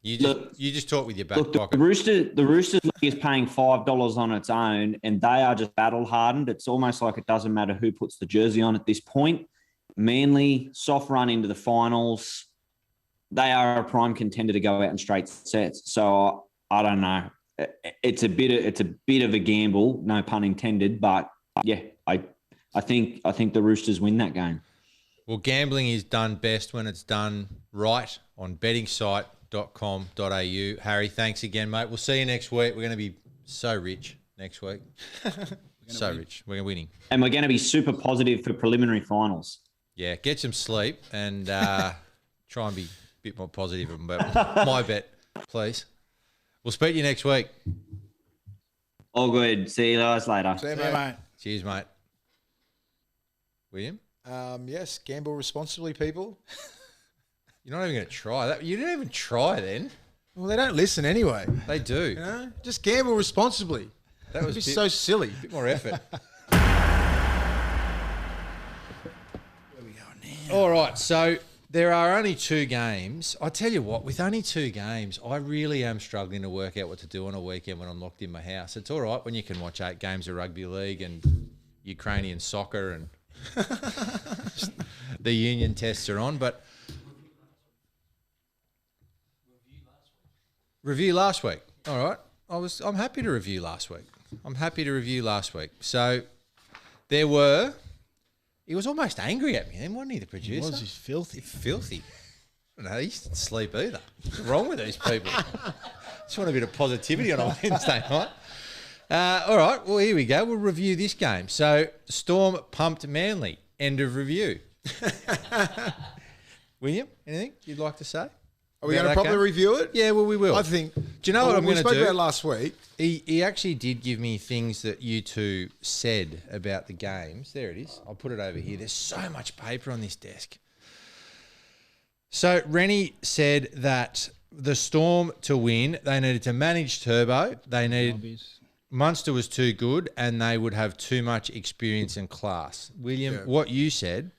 You just talk with your back Look, pocket. the Roosters League is paying $5 on its own, and they are just battle hardened. It's almost like it doesn't matter who puts the jersey on at this point. Manly, soft run into the finals. They are a prime contender to go out in straight sets. So I don't know. It's a bit of a gamble, no pun intended. But yeah, I think the Roosters win that game. Well, gambling is done best when it's done right on bettingsite.com.au. Harry, thanks again, mate. We'll see you next week. We're going to be so rich next week. So rich. We're winning. And we're going to be super positive for preliminary finals. Yeah, get some sleep and try and be a bit more positive about my bet, please. We'll speak to you next week. All good. See you guys later. See you, Yeah, mate. mate. Cheers, mate. William? Yes, gamble responsibly, people. You're not even going to try that. You didn't even try then. Well, they don't listen anyway. They do. You know, just gamble responsibly. That was It'd be a so silly. bit more effort. Where we going now? All right, so there are only 2 games. I tell you what, with only 2 games, I really am struggling to work out what to do on a weekend when I'm locked in my house. It's all right when you can watch 8 games of rugby league and Ukrainian soccer and the union tests are on, but review last week. All right, I'm happy to review last week. So there were. He was almost angry at me then, wasn't he, the producer? Was he's filthy. Filthy. I don't know, he didn't sleep either. What's wrong with these people? Just want a bit of positivity on a Wednesday night. All right, well, here we go. We'll review this game. So, Storm pumped Manly. End of review. William, anything you'd like to say? Are we going to properly review it? Yeah, well, we will. I think. Do you know what I'm going to do? We spoke about last week. He actually did give me things that you two said about the games. There it is. I'll put it over here. There's so much paper on this desk. So Reni said that the Storm to win, they needed to manage Turbo. They needed Obvious. Munster was too good, and they would have too much experience and class. William, what you said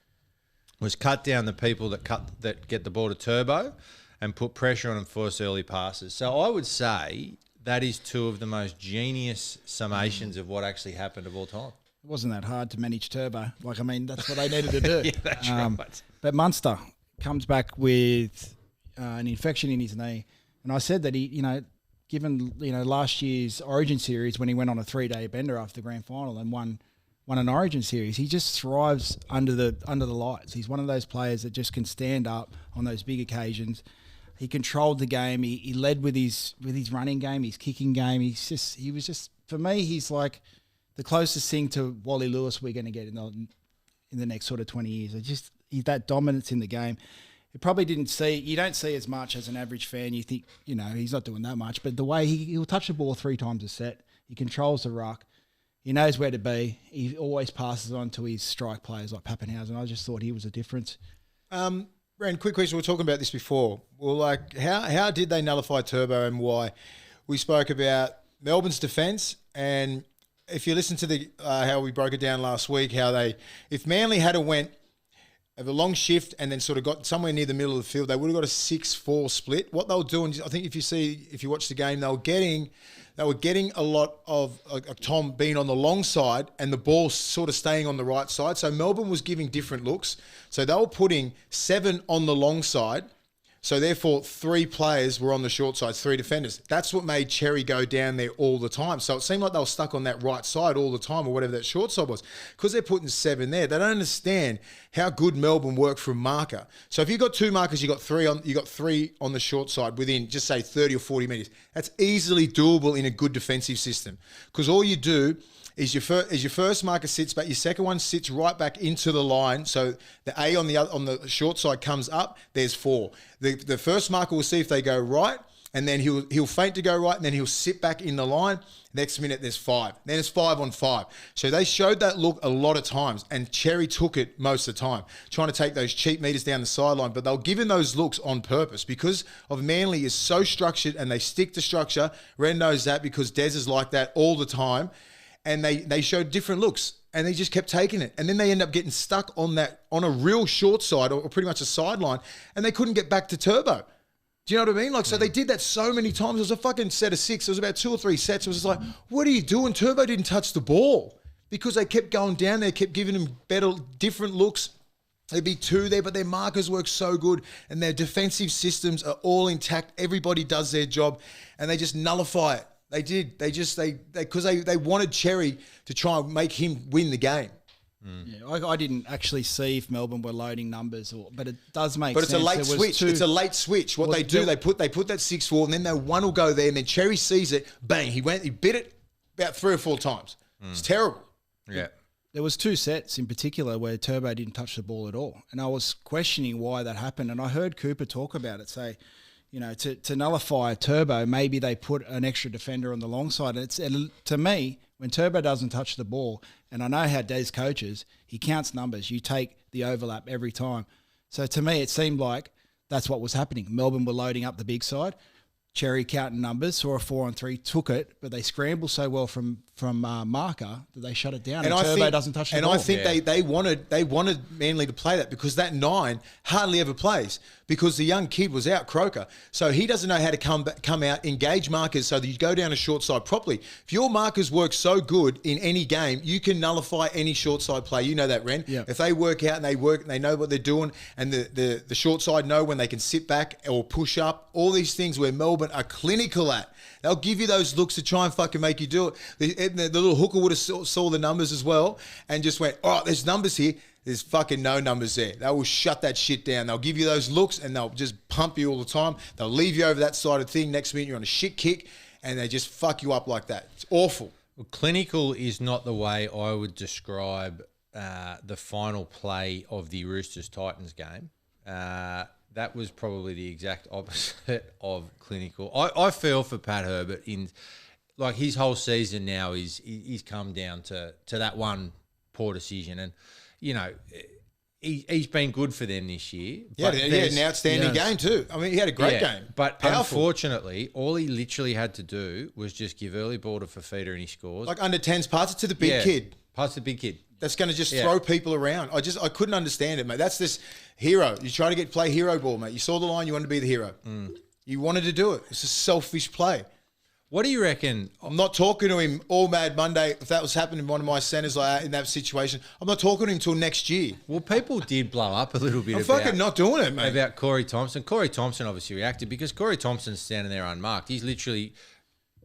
was cut down the people that get the ball to Turbo and put pressure on and force early passes. So I would say that is 2 of the most genius summations of what actually happened of all time. It wasn't that hard to manage Turbo. Like, I mean, that's what they needed to do. Yeah, that's right. But Munster comes back with an infection in his knee. And I said that he, given, last year's Origin series when he went on a 3-day bender after the grand final and won an Origin series, he just thrives under the lights. He's one of those players that just can stand up on those big occasions. He controlled the game. He led with his running game, his kicking game. He was just for me, he's like the closest thing to Wally Lewis we're going to get in the next sort of 20 years. He's that dominance in the game. You don't see as much as an average fan. You think, he's not doing that much, but the way he'll touch the ball 3 times a set. He controls the ruck. He knows where to be. He always passes on to his strike players like Pappenhausen. I just thought he was a difference. Ren, quick question. We were talking about this before. Well, how did they nullify Turbo and why? We spoke about Melbourne's defence, and if you listen to the how we broke it down last week, if Manly had went of a long shift and then sort of got somewhere near the middle of the field, they would have got a 6-4 split. What they were doing, I think if you watch the game, they were getting a lot of Tom being on the long side and the ball sort of staying on the right side. So Melbourne was giving different looks. So they were putting 7 on the long side. So therefore 3 players were on the short side, 3 defenders. That's what made Cherry go down there all the time. So it seemed like they were stuck on that right side all the time, or whatever that short side was. Because they're putting 7 there, they don't understand how good Melbourne work from marker. So if you've got 2 markers, you got 3 on the short side within just say 30 or 40 metres. That's easily doable in a good defensive system. Because all you do is your first marker sits back, your second one sits right back into the line. So the A on the short side comes up. There's 4. The first marker will see if they go right, and then he'll feint to go right, and then he'll sit back in the line. Next minute there's 5. Then it's 5 on 5. So they showed that look a lot of times, and Cherry took it most of the time, trying to take those cheap meters down the sideline. But they were given those looks on purpose because of Manly is so structured and they stick to structure. Ren knows that because Des is like that all the time. And they showed different looks, and they just kept taking it. And then they end up getting stuck on a real short side or pretty much a sideline, and they couldn't get back to Turbo. Do you know what I mean? Like, so they did that so many times. It was a fucking set of 6. It was about 2 or 3 sets. It was just like, what are you doing? Turbo didn't touch the ball because they kept going down there, kept giving him different looks. There'd be 2 there, but their markers work so good and their defensive systems are all intact. Everybody does their job and they just nullify it. They did. Because they wanted Cherry to try and make him win the game. Yeah, I didn't actually see if Melbourne were loading numbers, but it does make sense. But it's a late switch. It's a late switch. What they do, they put that 6-4, and then one will go there, and then Cherry sees it, bang, he bit it about 3 or 4 times. It's terrible. Yeah. There was 2 sets in particular where Turbo didn't touch the ball at all, and I was questioning why that happened. And I heard Cooper talk about it, say, you know, to nullify Turbo, maybe they put an extra defender on the long side. And to me, when Turbo doesn't touch the ball, and I know how Des coaches, he counts numbers. You take the overlap every time. So to me, it seemed like that's what was happening. Melbourne were loading up the big side. Cherry counting numbers, saw a 4-on-3, took it, but they scrambled so well from marker that they shut it down. And Turbo doesn't touch the ball. And I think they wanted Manly to play that because that 9 hardly ever plays because the young kid was out, Croker. So he doesn't know how to come out, engage markers so that you go down a short side properly. If your markers work so good in any game, you can nullify any short side play. You know that, Ren. Yeah. If they work out and they know what they're doing, and the short side know when they can sit back or push up, all these things where Melbourne are clinical at. They'll give you those looks to try and fucking make you do it. The little hooker would have saw the numbers as well and just went, all right, there's numbers here. There's fucking no numbers there. They will shut that shit down. They'll give you those looks and they'll just pump you all the time. They'll leave you over that side of the thing. Next minute you're on a shit kick and they just fuck you up like that. It's awful. Well, clinical is not the way I would describe the final play of the Roosters-Titans game. That was probably the exact opposite of clinical. I feel for Pat Herbert in, like, his whole season now he's come down to that one poor decision, and you know he's been good for them this year. Yeah, he had an outstanding game too. I mean, he had a great game. But powerful. Unfortunately, all he literally had to do was just give early ball to Fafita and he scores. Like under 10s, pass it to the big kid. Pass the big kid. That's going to just throw people around. I couldn't understand it, mate. That's this hero. You try to play hero ball, mate. You saw the line. You wanted to be the hero. You wanted to do it. It's a selfish play. What do you reckon? I'm not talking to him all Mad Monday. If that was happening in one of my centres like that, in that situation, I'm not talking to him until next year. Well, people did blow up a little bit. I'm fucking not doing it, mate. About Corey Thompson. Corey Thompson obviously reacted because Corey Thompson's standing there unmarked. He's literally,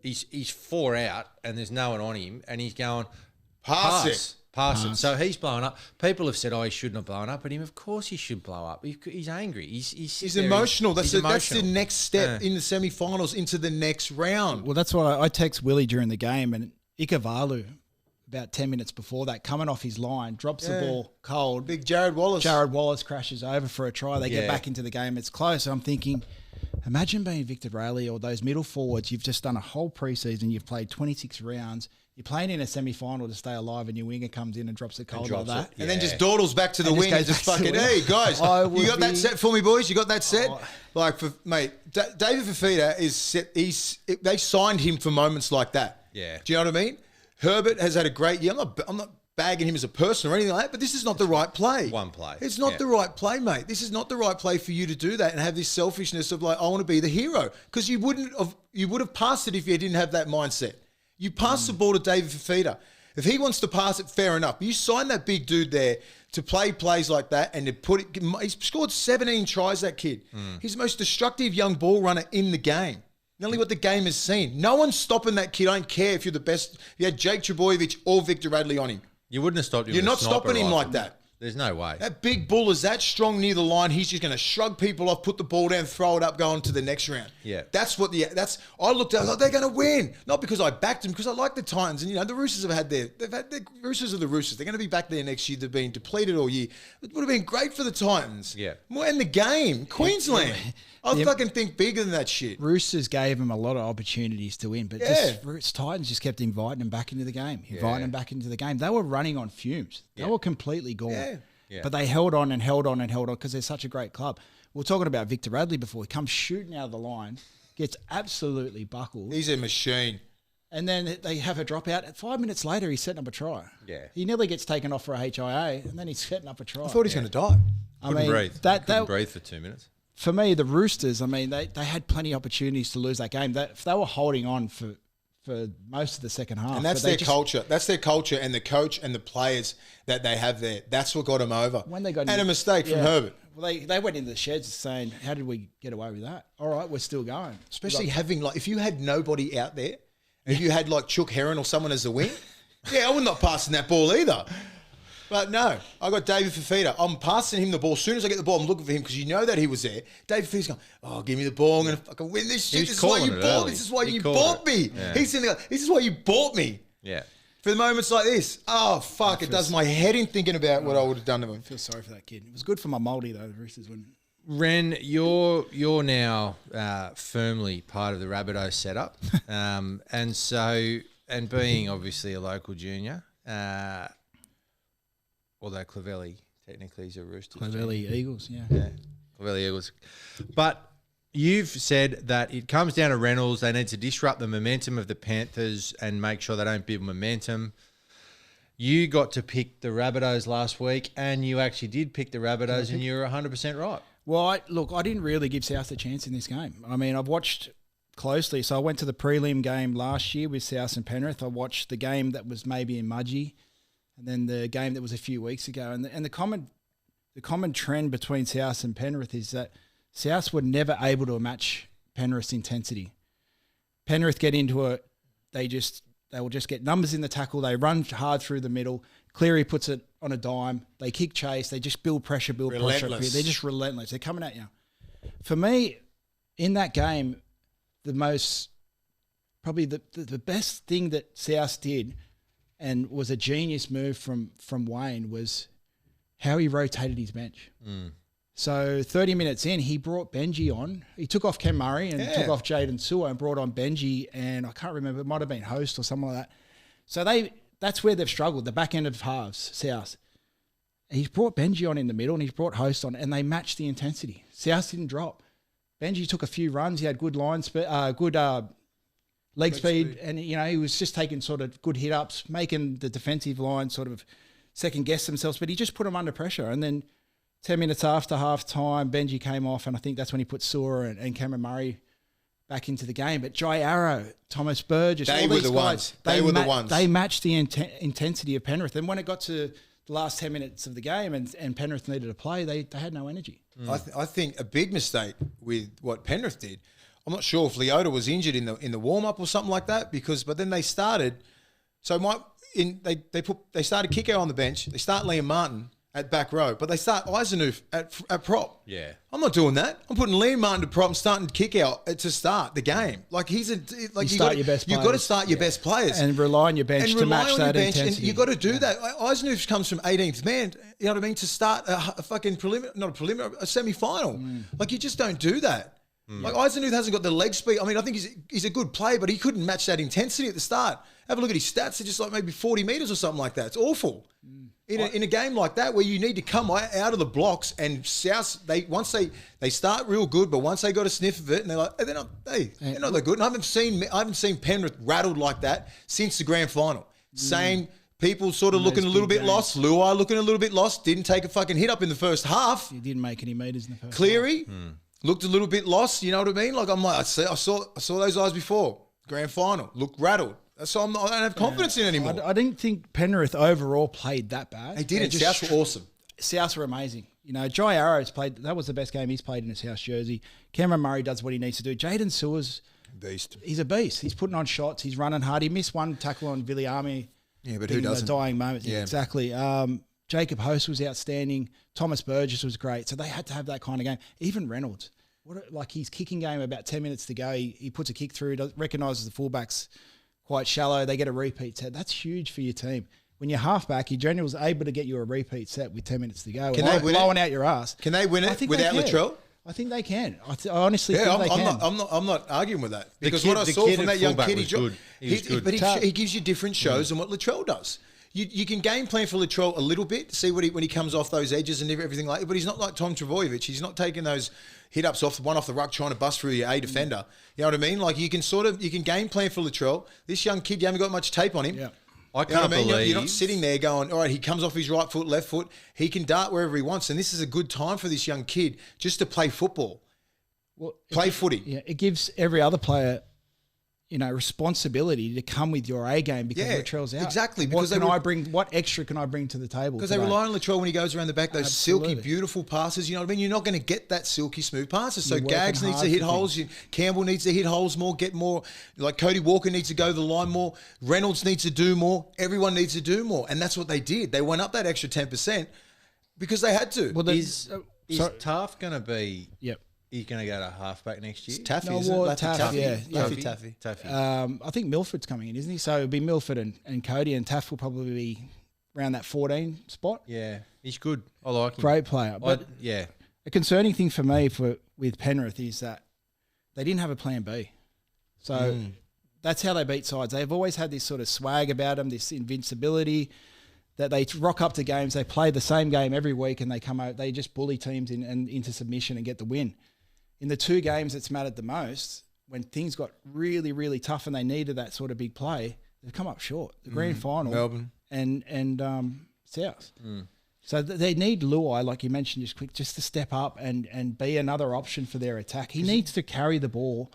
he's 4 out and there's no one on him and he's going, pass it. So he's blowing up. People have said, he shouldn't have blown up at him. Of course he should blow up. He's angry. He's emotional. That's emotional. the next step in the semi-finals into the next round. Well, that's why I text Willie during the game, and Ikavalu, about 10 minutes before that, coming off his line, drops the ball cold. Big Jared Wallace Crashes over for a try. They get back into the game. It's close. I'm thinking, imagine being Victor Rayleigh or those middle forwards. You've just done a whole preseason. You've played 26 rounds. You're playing in a semi-final to stay alive, and your winger comes in and drops it cold like that. And then just dawdles back to the wing and just fucking, hey, guys, you got that set for me, boys? You got that set? Mate, David Fafita is set. They signed him for moments like that. Yeah. Do you know what I mean? Herbert has had a great year. I'm not bagging him as a person or anything like that, but this is not the right play. One play. It's not the right play, mate. This is not the right play for you to do that and have this selfishness of like, I want to be the hero. Because you would have passed it if you didn't have that mindset. You pass the ball to David Fafita. If he wants to pass it, fair enough. You sign that big dude there to play plays like that and to put it. He's scored 17 tries, that kid. He's the most destructive young ball runner in the game. Nearly what the game has seen. No one's stopping that kid. I don't care if you're the best. You had Jake Trebojevic or Victor Radley on him. You wouldn't have stopped him. You're not stopping him like that. There's no way. That big bull is that strong near the line. He's just going to shrug people off, put the ball down, throw it up, go on to the next round. Yeah. I looked at it, I was like, they're going to win. Not because I backed them, because I like the Titans. And, the Roosters they've had the Roosters are the Roosters. They're going to be back there next year. They've been depleted all year. It would have been great for the Titans. Yeah. More in the game. Queensland. I fucking think bigger than that shit. Roosters gave them a lot of opportunities to win, but Titans just kept inviting them back into the game, They were running on fumes. They were completely gone. Yeah. But they held on and held on and held on because they're such a great club. We were talking about Victor Radley before. He comes shooting out of the line, gets absolutely buckled. He's a machine. And then they have a dropout. 5 minutes later, he's setting up a try. Yeah. He nearly gets taken off for a HIA, and then he's setting up a try. I thought he's going to die. Couldn't breathe for 2 minutes. for me, the Roosters, I mean, they had plenty of opportunities to lose that game. They were holding on for most of the second half. And that's their culture. That's their culture, and the coach and the players that they have there. That's what got them over. When they got and a mistake from Herbert. Well, they went into the sheds saying, how did we get away with that? All right, we're still going. Especially having, like, if you had nobody out there, and if you had, like, Chook Heron or someone as the wing, I would not passing that ball either. But no, I got David Fafita. I'm passing him the ball. As soon as I get the ball, I'm looking for him because you know that he was there. David Fafita's going, oh, give me the ball. I'm going to fucking win this shit. This is why you bought me. This is why you bought me. Yeah. He's sitting there, this is why you bought me. Yeah. For the moments like this. Oh, fuck. It does my head in thinking about what I would have done to him. I feel sorry for that kid. It was good for my Mouldy, though. The Roosters wouldn't. Ren, you're now firmly part of the Rabbitoh setup. And being obviously a local junior, although Clavelli technically is a Roosters. Clavelli Eagles, yeah. Clavelli Eagles. But you've said that it comes down to Reynolds. They need to disrupt the momentum of the Panthers and make sure they don't build momentum. You got to pick the Rabbitohs last week, and you actually did pick the Rabbitohs, and you're 100% right. Well, I didn't really give South a chance in this game. I mean, I've watched closely. So I went to the prelim game last year with South and Penrith. I watched the game that was maybe in Mudgee, and then the game that was a few weeks ago. And the common trend between South and Penrith is that South were never able to match Penrith's intensity. Penrith get into it, they will just get numbers in the tackle. They run hard through the middle. Cleary puts it on a dime. They kick chase. They just build pressure, pressure. They're just relentless. They're coming at you. For me, in that game, probably the best thing that South did, and was a genius move from Wayne, was how he rotated his bench. So 30 minutes in, he brought Benji on. He took off Ken Murray and took off Jaden Sewer and brought on Benji, and I can't remember, it might have been Host or something like that. So that's where they've struggled, the back end of halves, South. He's brought Benji on in the middle and he's brought Host on, and they matched the intensity. South didn't drop. Benji took a few runs. He had good leg speed, and he was just taking sort of good hit ups, making the defensive line sort of second guess themselves. But he just put them under pressure. And then 10 minutes after half time, Benji came off, and I think that's when he put Sewer and Cameron Murray back into the game. But Jai Arrow, Thomas Burgess, they were the ones. They matched the intensity of Penrith. And when it got to the last 10 minutes of the game and Penrith needed to play, they had no energy. I think a big mistake with what Penrith did, I'm not sure if Leota was injured in the warm up or something like that, but then they started. So they started Kiko on the bench. They start Liam Martin at back row, but they start Eisenhuth at prop. Yeah, I'm not doing that. I'm putting Liam Martin to prop and starting Kiko to start the game. Like your best players. You've got to start your best players and rely on your bench to match that intensity. And you've got to do that. Eisenhuth comes from 18th man. You know what I mean? To start a fucking a semi-final. Like, you just don't do that. Like, Eisenhuth hasn't got the leg speed. I mean, I think he's a good player, but he couldn't match that intensity at the start. Have a look at his stats. They're just like maybe 40 metres or something like that. It's awful. In a game like that, where you need to come out of the blocks, and South, once they start real good, but once they got a sniff of it, and they're not that good. And I haven't seen Penrith rattled like that since the grand final. Same people sort of looking a little bit lost. Luai looking a little bit lost. Didn't take a fucking hit up in the first half. He didn't make any meters in the first Cleary looked a little bit lost. You know what I mean? Like, I saw those eyes before grand final. Looked rattled. So I don't have confidence in anymore. I didn't think Penrith overall played that bad. They didn't. South were awesome. South were amazing. Jai Arrow's played. That was the best game he's played in his house jersey. Cameron Murray does what he needs to do. Jaden Sewer's beast. He's a beast. He's putting on shots. He's running hard. He missed one tackle on Willie Army. Yeah, but who doesn't? In a dying moment. Yeah, exactly. Jacob Host was outstandanding. Thomas Burgess was great. So they had to have that kind of game. Even Reynolds. His kicking game, about 10 minutes to go, he puts a kick through, recognises the fullbacks quite shallow. They get a repeat set. That's huge for your team. When you're halfback, your general's able to get you a repeat set with 10 minutes to go. Can they win blowing out your ass? Can they win it without Latrell? I think they can. I honestly think they can. I'm not arguing with that, because what I saw from that young kid, he gives you different shows than what Latrell does. You can game plan for Latrell a little bit, see when he comes off those edges and everything like that, but he's not like Tom Trbojevic. He's not taking those hit-ups off the ruck trying to bust through your A defender. You know what I mean? Like, you can game plan for Latrell. This young kid, you haven't got much tape on him. Yeah. I can't believe... You're not sitting there going, all right, he comes off his right foot, left foot. He can dart wherever he wants, and this is a good time for this young kid just to play football. Well, Play footy. Yeah, it gives every other player, responsibility to come with your A game because Latrell's out. Exactly. What extra can I bring to the table? Because they rely on Latrell when he goes around the back, those silky, Absolutely. beautiful passes. You know what I mean? You're not going to get that silky, smooth passes. So You're working Gags needs hard to hit for holes. Campbell needs to hit holes more, get more. Like Cody Walker needs to go to the line more. Reynolds needs to do more. Everyone needs to do more. And that's what they did. They went up that extra 10% because they had to. Well, Is Taff going to be? Yep. He's going to go to halfback next year. It's Taffy, No, isn't well, it? Taff, yeah. Taffy. I think Milford's coming in, isn't he? So it'll be Milford and Cody, and Taff will probably be around that 14 spot. Yeah, he's good. I like him. Great player. But yeah, a concerning thing for me with Penrith is that they didn't have a plan B. So that's how they beat sides. They've always had this sort of swag about them, this invincibility, that they rock up to games, they play the same game every week, and they come out, they just bully teams into submission and get the win. In the two games that's mattered the most, when things got really, really tough and they needed that sort of big play, they've come up short. The grand final, Melbourne. and South. So they need Luai, like you mentioned just to step up and be another option for their attack. He needs to carry the ball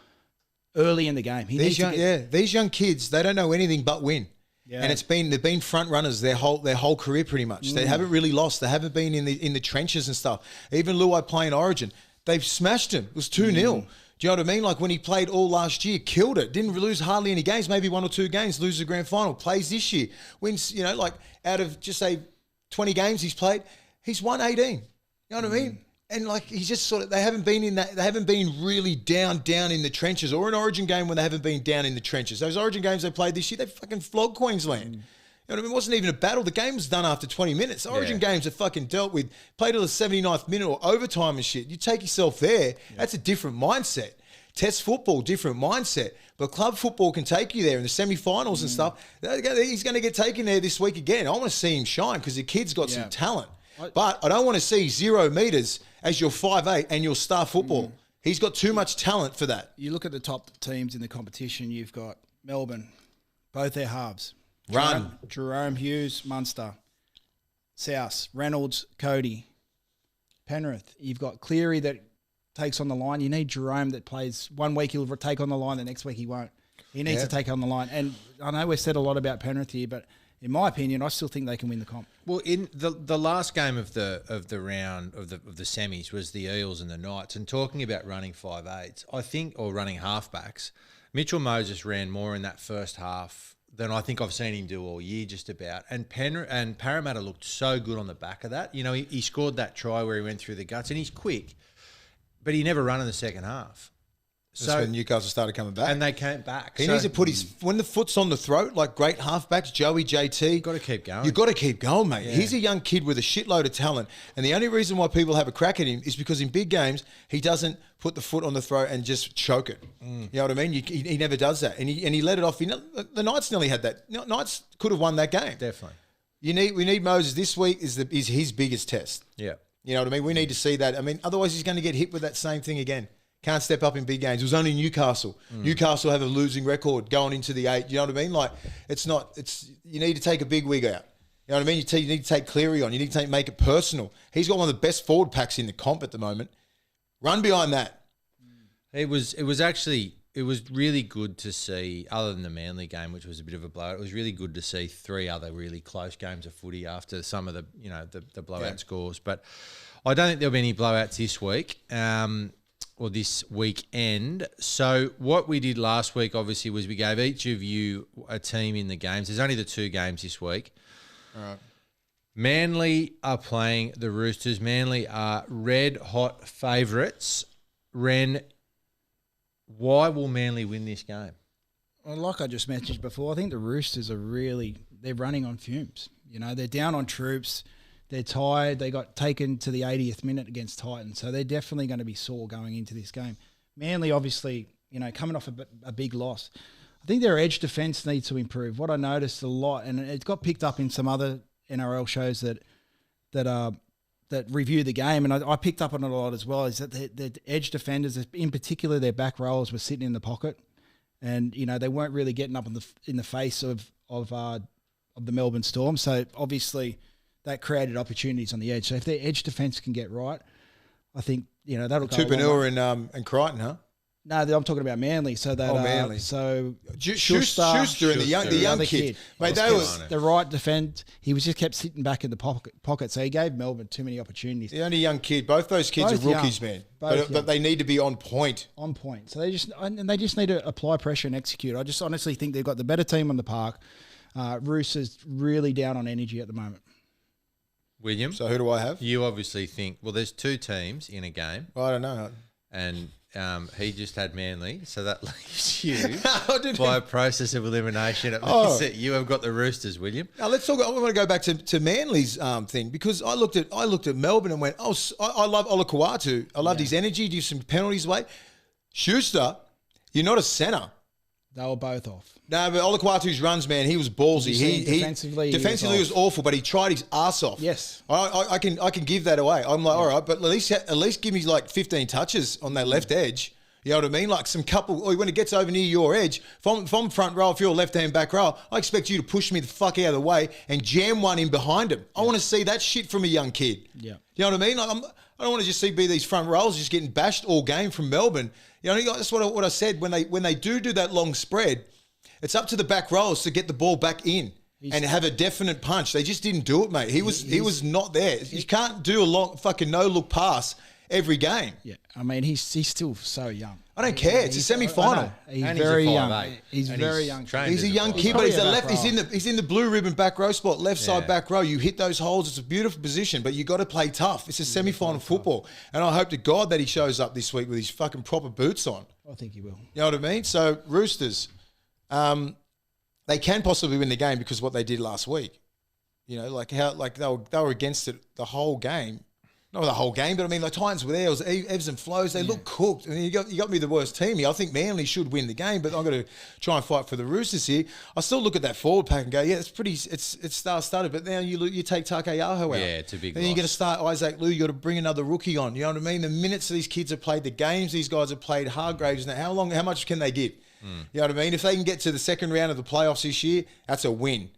early in the game. These young kids, they don't know anything but win. Yeah. And they've been front runners their whole career pretty much. They haven't really lost. They haven't been in the trenches and stuff. Even Luai playing Origin, they've smashed him. It was 2-0. Do you know what I mean? Like when he played all last year, killed it. Didn't lose hardly any games, maybe 1 or 2 games, loses the grand final. Plays this year. Wins, like out of just say 20 games he's played, he's won 18. You know what I mean? And like he's just sort of, they haven't been really down in the trenches, or an Origin game when they haven't been down in the trenches. Those Origin games they played this year, they fucking flogged Queensland. You know what I mean? It wasn't even a battle. The game was done after 20 minutes. Origin games are fucking dealt with, played till the 79th minute or overtime and shit. You take yourself there, that's a different mindset. Test football, different mindset. But club football can take you there in the semi-finals and stuff. He's going to get taken there this week again. I want to see him shine because the kid's got some talent. But I don't want to see 0 meters as your 5'8" and your star football. He's got too much talent for that. You look at the top teams in the competition, you've got Melbourne, both their halves. Jerome Hughes, Munster. South, Reynolds, Cody. Penrith, you've got Cleary that takes on the line. You need Jerome that plays 1 week he'll take on the line, the next week he won't. He needs to take on the line. And I know we've said a lot about Penrith here, but in my opinion, I still think they can win the comp. Well, in the last game of the round of the semis was the Eels and the Knights, and talking about running 5'8", I think, or running halfbacks, Mitchell Moses ran more in that first half than I think I've seen him do all year, just about. And Parramatta looked so good on the back of that. You know, he scored that try where he went through the guts, and he's quick, but he never run in the second half. So when Newcastle started coming back. And they came back. He needs to put when the foot's on the throat, like great halfbacks, Joey, JT. You've got to keep going. You've got to keep going, mate. Yeah. He's a young kid with a shitload of talent. And the only reason why people have a crack at him is because in big games, he doesn't put the foot on the throat and just choke it. You know what I mean? He never does that. And he let it off. The Knights nearly had that. Knights could have won that game. Definitely. We need Moses this week is his biggest test. Yeah. You know what I mean? We need to see that. I mean, otherwise he's going to get hit with that same thing again. Can't step up in big games. It was only Newcastle. Newcastle have a losing record going into the 8. You know what I mean? Like, you need to take a big wig out. You know what I mean? You need to take Cleary on. You need to make it personal. He's got one of the best forward packs in the comp at the moment. Run behind that. It was really good to see, other than the Manly game, which was a bit of a blowout, it was really good to see 3 other really close games of footy after some of the blowout scores. But I don't think there'll be any blowouts this week. Or this weekend. So what we did last week, obviously, was we gave each of you a team in the games. There's only the 2 games this week. All right. Manly are playing the Roosters. Manly are red hot favourites. Ren, why will Manly win this game? Well, like I just mentioned before, I think the Roosters they're running on fumes. You know, they're down on troops. They're tired. They got taken to the 80th minute against Titans, so they're definitely going to be sore going into this game. Manly, obviously, coming off a big loss. I think their edge defence needs to improve. What I noticed a lot, and it got picked up in some other NRL shows that review the game, and I picked up on it a lot as well, is that the edge defenders, in particular their back rowers, were sitting in the pocket, and they weren't really getting up in the face of the Melbourne Storm. So obviously that created opportunities on the edge. So if their edge defence can get right, I think you know, that'll go. a long way. Tupanua and Crichton, huh? No, I'm talking about Manly. So that Manly. So Schuster and the young kid. Mate, they was the right defend. He was just kept sitting back in the pocket. So he gave Melbourne too many opportunities. the only young kid. Both those kids Both are rookies, young. man. Both But they need to be on point. On point. So they just need to apply pressure and execute. I just honestly think they've got the better team on the park. Roosters really down on energy at the moment. William, So who do I have? you obviously think, well, there's two teams in a game, I don't know. and he just had Manly, so that leaves you I didn't. by a process of elimination. It Oh. means that you have got the Roosters, William. Now let's talk. I want to go back to Manly's thing because I looked at Melbourne and went, oh, I love Olakuatu. I loved his energy. Do some penalties away. Schuster, you're not a centre. They were both off. No, but Olakuatu's runs, man, he was ballsy. You see, He defensively, he defensively was was awful, but he tried his ass off. Yes. I can give that away. I'm like, all right, but at least give me like 15 touches on that left edge. You know what I mean? Like some couple, or when it gets over near your edge, if I'm front row, if you're left-hand back row, I expect you to push me the fuck out of the way and jam one in behind him. I want to see that shit from a young kid. Yeah. You know what I mean? Like I don't want to just be these front rows just getting bashed all game from Melbourne. You know, that's what I said when they do that long spread. It's up to the back rows to get the ball back in and have a definite punch. They just didn't do it, mate. He was not there. You can't do a long fucking no-look pass every game. Yeah, I mean, he's still so young. I don't care. It's a semi-final. He's And very he's a young. 5'8", He's and very he's young. trained He's a as young five. kid, but he's a probably a left. back He's in the blue ribbon back row spot, left side Yeah. back row. You hit those holes. It's a beautiful position, but you got to play tough. It's a semi-final football, and I hope to God that he shows up this week with his fucking proper boots on. I think he will. You know what I mean? So Roosters, they can possibly win the game because of what they did last week. You know, like how they were against it the whole game. Not the whole game, but I mean, the Titans were there. It was ebbs and flows. They look cooked. I mean, you got me the worst team here. I think Manly should win the game, but I've got to try and fight for the Roosters here. I still look at that forward pack and go, yeah, it's star-studded. But now you take Takeaho out. Yeah, it's a big Then you're loss. going to start Isaac Liu. You got to bring another rookie on. You know what I mean? The minutes these kids have played, the games these guys have played, Hargraves. Now, how much can they give? You know what I mean? If they can get to the second round of the playoffs this year, that's a win.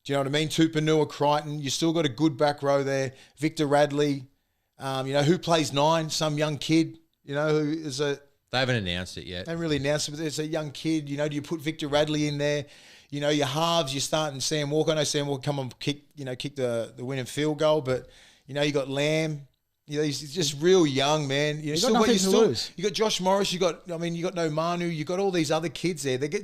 Do you know what I mean? Tupanua, Crichton. You still got a good back row there. Victor Radley. You know, who plays 9? Some young kid, you know, who is a... They haven't announced it yet. They haven't really announced it, but there's a young kid. You know, do you put Victor Radley in there? You know, your halves, you're starting Sam Walker. I know Sam Walker come on kick the winning field goal, but, you know, you got Lamb. You know, he's just real young, man. You know, got nothing to lose. You got Josh Morris. You got No Manu. You got all these other kids there. They're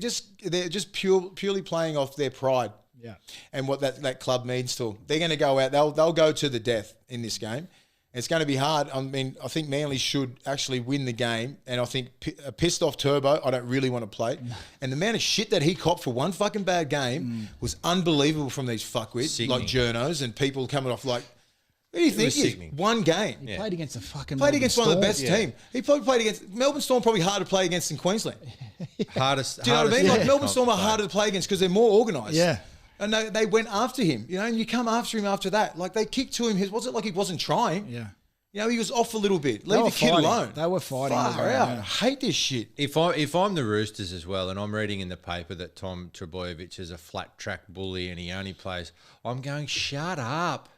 just purely playing off their pride. Yeah. And what that club means to them. They're going to go out. They'll go to the death in this game. It's going to be hard. I mean, I think Manly should actually win the game. And I think a pissed off Turbo, I don't really want to play. And the amount of shit that he copped for one fucking bad game was unbelievable from these fuckwits, Sickening. like journos and people coming off like, what do you think? was sickening. One game. He played against a fucking Played against one of the best Storm. team. He probably played against Melbourne Storm, probably hard to play against in Queensland. Hardest. Do you know what I mean? hardest Like Melbourne Storm are harder to play against because they're more organised. Yeah. And they went after him, you know, and you come after him after that. Like they kicked to him. Was it like he wasn't trying? Yeah. You know, he was off a little bit. They Leave were the kid fighting. alone. They were fighting. Far Yeah. out. I hate this shit. If I'm the Roosters as well, and I'm reading in the paper that Tom Trbojevic is a flat track bully and he only plays, I'm going, shut up.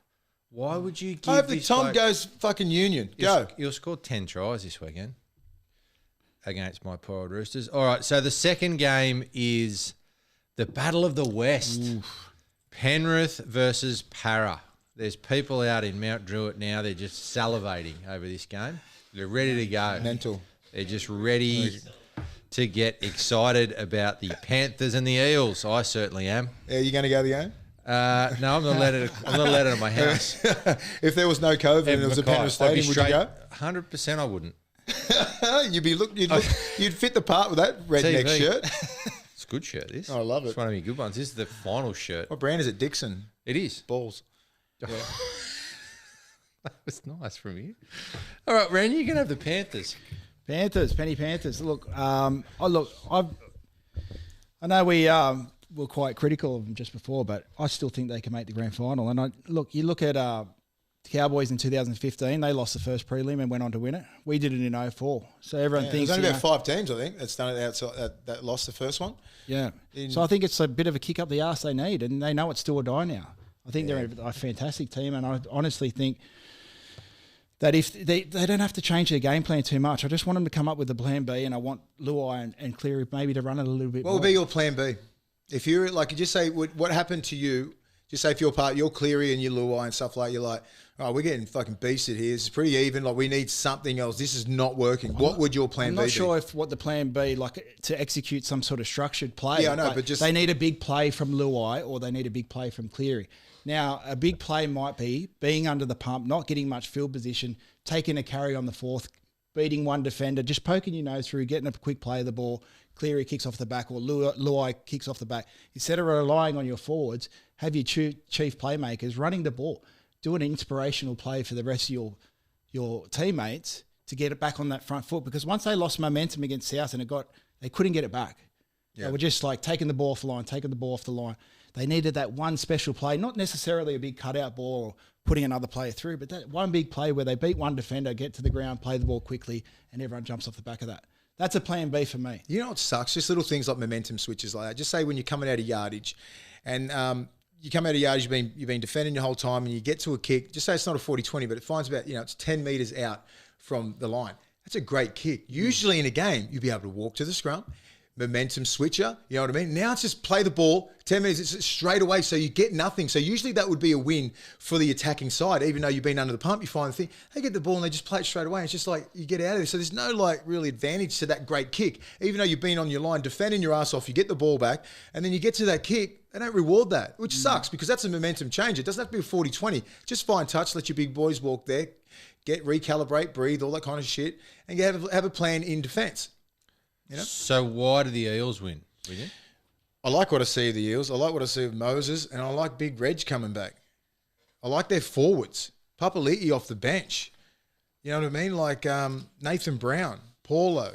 Why would you give I hope the this Tom bloke- goes fucking Union. Go. He'll score 10 tries this weekend against my poor old Roosters. All right, so the second game is the Battle of the West. Penrith versus Para. There's people out in Mount Druitt now. They're just salivating over this game. They're ready to go. Mental. They're just ready to get excited about the Panthers and the Eels. I certainly am. Yeah, you going to go the game? No, I'm not letting it at my house. If there was no COVID and it was a Penrith I'd be stadium, would you go? 100% I wouldn't. You'd fit the part with that redneck TV. shirt. It's a good shirt, this. I love it. It's one of my good ones. This is the final shirt. What brand is it? Dixon. It is. Balls. That was nice from you. All right, Ren, you can have the Panthers. Penny Panthers. Look, I know we were quite critical of them just before, but I still think they can make the grand final. And you look at the Cowboys in 2015, they lost the first prelim and went on to win it. We did it in 2004. So everyone thinks There's only you about know, 5 teams, I think, that's done it outside that lost the first one. Yeah. So I think it's a bit of a kick up the arse they need, and they know it's do or die now. I think they're a fantastic team, and I honestly think that if they don't have to change their game plan too much. I just want them to come up with a plan B, and I want Luai and Cleary maybe to run it a little bit What more. would be your plan B? If you're like, just say what happened to you. Just say if you're Cleary and you're Luai and stuff like, you're like, oh, we're getting fucking beasted here. It's pretty even. Like, we need something else. This is not working. What would your plan I'm B not sure be? if what the plan B, like to execute some sort of structured play. Yeah, I know, but just- they need a big play from Luai or they need a big play from Cleary. Now, a big play might be being under the pump, not getting much field position, taking a carry on the fourth, beating one defender, just poking your nose through, getting a quick play of the ball. Cleary kicks off the back or Luai kicks off the back. Instead of relying on your forwards, have your chief playmakers running the ball. Do an inspirational play for the rest of your teammates to get it back on that front foot, because once they lost momentum against South and they couldn't get it back. Yeah. They were just like taking the ball off the line. They needed that one special play, not necessarily a big cutout ball or putting another player through, but that one big play where they beat one defender, get to the ground, play the ball quickly, and everyone jumps off the back of that. That's a plan B for me. You know what sucks? Just little things like momentum switches like that. Just say when you're coming out of yardage and you come out of yardage, you've been defending your whole time and you get to a kick. Just say it's not a 40-20, but it finds about, it's 10 metres out from the line. That's a great kick. Usually in a game, you'll be able to walk to the scrum, momentum switcher, you know what I mean? Now it's just play the ball, 10 minutes, it's straight away, so you get nothing. So usually that would be a win for the attacking side. Even though you've been under the pump, you find the thing, they get the ball and they just play it straight away. It's just like you get out of there. So there's no like really advantage to that great kick. Even though you've been on your line defending your ass off, you get the ball back and then you get to that kick, they don't reward that, which sucks because that's a momentum change. It doesn't have to be a 40-20. Just find touch, let your big boys walk there, recalibrate, breathe, all that kind of shit, and you have a plan in defence. You know? So why do the Eels win? William? I like what I see of the Eels. I like what I see of Moses, and I like Big Reg coming back. I like their forwards. Papali'i off the bench. You know what I mean? Like Nathan Brown, Paulo.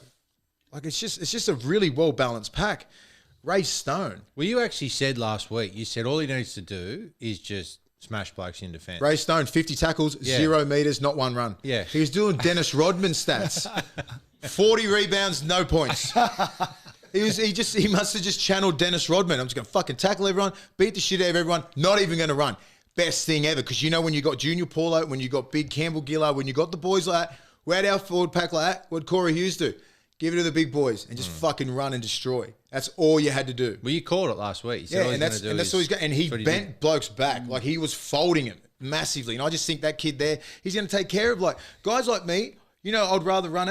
Like it's just a really well balanced pack. Ray Stone. Well, you actually said last week, you said all he needs to do is just smash blokes in defence. Ray Stone, 50 tackles, 0 metres, not one run. Yeah. He was doing Dennis Rodman stats. 40 rebounds, no points. He must have just channeled Dennis Rodman. I'm just going to fucking tackle everyone, beat the shit out of everyone, not even going to run. Best thing ever. Because when you got Junior Paulo, when you got Big Campbell Gillard, when you got the boys like that, we had our forward pack like that, what Corey Hughes do? Give it to the big boys and just fucking run and destroy. That's all you had to do. Well, you called it last week. You said all he's that's gonna do all he's got. And he that's what bent blokes back. Like he was folding him massively. And I just think that kid there, he's going to take care of like guys like me. I'd rather run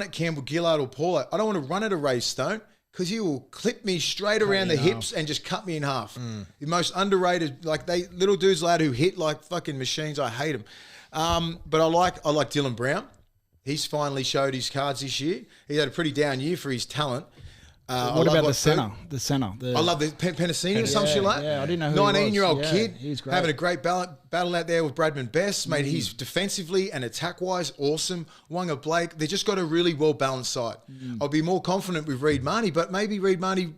at Campbell Gillard or Paulo. I don't want to run at a Ray Stone because he will clip me straight around the hips and just cut me in half. The most underrated, like little dudes lad who hit like fucking machines. I hate him. But I like Dylan Brown. He's finally showed his cards this year. He had a pretty down year for his talent. What about the centre? I love the Penasini or some shit like that. Yeah, I didn't know who 19-year-old kid. He was great. Having a great battle out there with Bradman Best. Mate, he's defensively and attack-wise awesome. Wanga Blake, they just got a really well-balanced side. I'll be more confident with Reid Marnie, but maybe Reid Marnie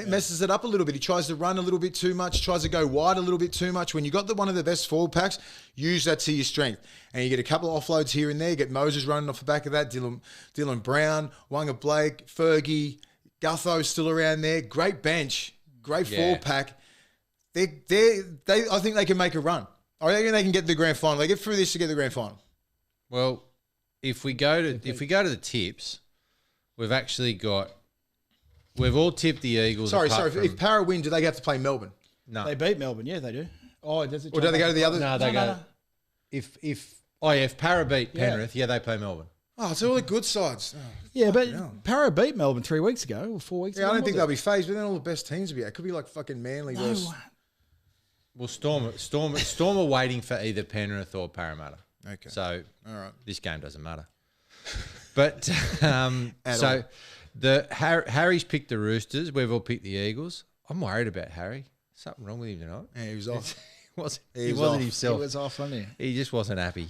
messes it up a little bit. He tries to run a little bit too much, tries to go wide a little bit too much. When you got one of the best forward packs, use that to your strength. And you get a couple of offloads here and there. You get Moses running off the back of that, Dylan Brown, Wanga Blake, Fergie, Gutho's still around there. Great bench, great forward pack. I think they can make a run. I reckon they can get to the grand final. They get through this to get to the grand final. Well, if we go to the tips, we've all tipped the Eagles. Sorry. If Para win, do they have to play Melbourne? No, They beat Melbourne. Yeah, they do. Oh, does it? Or do they go to the other? no, they go. If Para beat Penrith, they play Melbourne. Oh, it's all the good sides. Oh, Yeah, but Para beat Melbourne 3 weeks ago or 4 weeks ago. I don't think they'll be phased, but then all the best teams will be out. It could be like fucking Manly versus. Well, Storm are waiting for either Penrith or Parramatta. Okay. So All right. this game doesn't matter. But so Harry's picked the Roosters. We've all picked the Eagles. I'm worried about Harry. Something wrong with him tonight. Yeah, he was off. He wasn't off. himself. It was off, wasn't he? He just wasn't happy.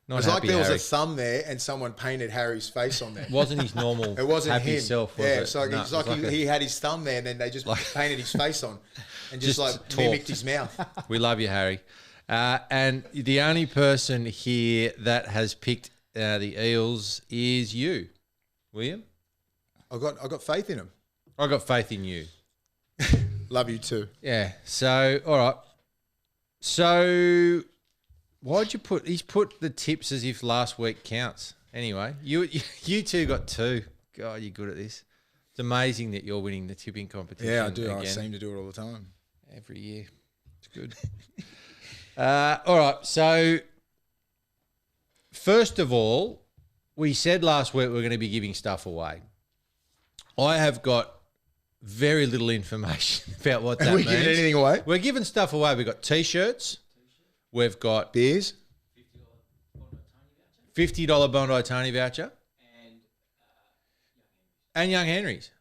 Not It was happy, like there was Harry. a thumb there and someone painted Harry's face on there. Wasn't his normal It wasn't happy him. self, was yeah, it? it's like, No, it's it was like like he had his thumb there and then they just painted his face on and just like talked. mimicked his mouth. We love you, Harry. And the only person here that has picked the Eels is you, William. I got faith in him. I got faith in you. Love you too. Yeah. So, all right. So Why'd you put? He's put the tips as if last week counts. Anyway, you two got 2. God, you're good at this. It's amazing that you're winning the tipping competition. Yeah, I do. Again. I seem to do it all the time. Every year. It's good. All right. So, first of all, we said last week we're going to be giving stuff away. I have got very little information about what that Are we means. giving anything away? We're giving stuff away. We've got T-shirts. We've got Beers? $50 Bondi Tony voucher. And Young Henry's.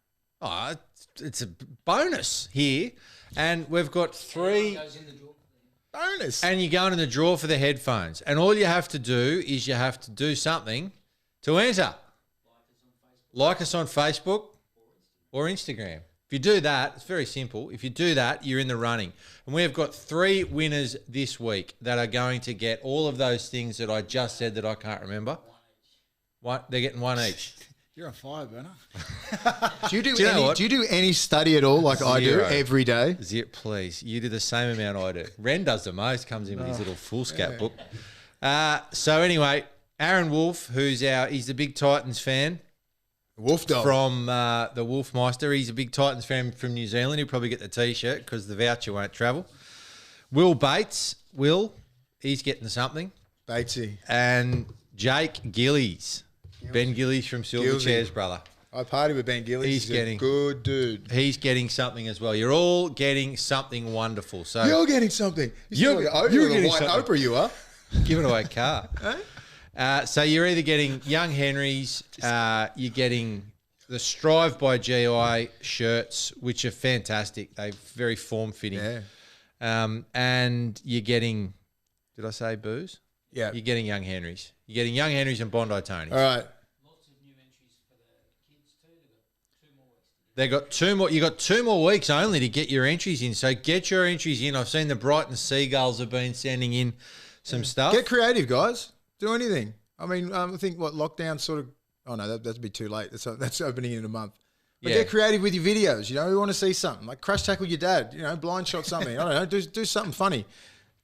Oh, it's a bonus here. And we've got 3... Bonus. And you're going in the draw for the headphones. And all you have to do is you have to do something to enter. Like us on Facebook or Instagram. If you do that, it's very simple. If you do that, you're in the running. And we have got 3 winners this week that are going to get all of those things that I just said that I can't remember. What? They're getting 1 each. You're on fire, Burner. Do you do any study at all like I do Zero. every day? Please. You do the same amount I do. Ren does the most, comes in with his little foolscap book. So anyway, Aaron Wolf, he's the big Titans fan. Wolf dog. From the Wolfmeister. He's a big Titans fan from New Zealand. He'll probably get the T-shirt because the voucher won't travel. Will Bates, he's getting something. Batesy. And Jake Gillies. Ben Gillies from Silverchairs, brother. I party with Ben Gillies. He's getting a good dude. He's getting something as well. You're all getting something wonderful. So You're getting something. You're getting something. Oprah, you are. Give it away, car. So you're either getting Young Henry's, you're getting the Strive by GI shirts, which are fantastic. They're very form-fitting. Yeah. And you're getting, did I say booze? Yeah. You're getting Young Henry's. You're getting Young Henry's and Bondi Tony's. All right. Lots of new entries for the kids too. They got 2 more. You got 2 more weeks only to get your entries in. So get your entries in. I've seen the Brighton Seagulls have been sending in some stuff. Get creative, guys. Do anything. I mean, I think lockdown sort of. Oh no, that'd be too late. That's opening in a month. But Yeah. get creative with your videos. You know, we want to see something like crash tackle your dad. You know, blind shot something. I don't know. Do something funny.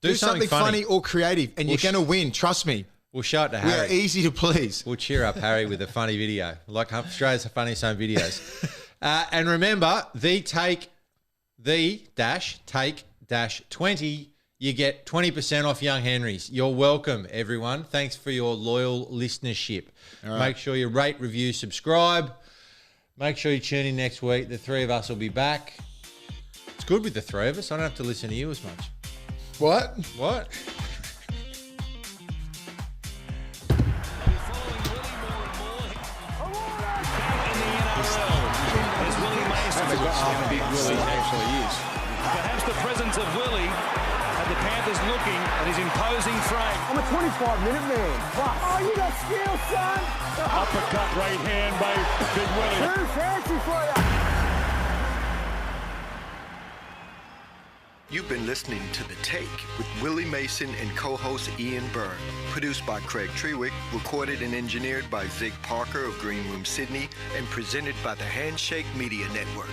Do something funny or creative, and you're going to win. Trust me. We'll show it to We Harry. are easy to please. We'll cheer up Harry with a funny video, like Australia's funniest home videos. And remember, take 20, you get 20% off Young Henry's. You're welcome, everyone. Thanks for your loyal listenership. Make sure you rate, review, subscribe. Make sure you tune in next week. The 3 of us will be back. It's good with the 3 of us. I don't have to listen to you as much. What? What? Perhaps the presence of Willie and the Panthers looking at his imposing frame. I'm a 25-minute man. Plus. Oh, you got skill, son. Uppercut right hand by Big Willie. Too fancy for you. You've been listening to The Take with Willie Mason and co-host Ian Byrne. Produced by Craig Trewick, recorded and engineered by Zig Parker of Green Room Sydney, and presented by the Handshake Media Network.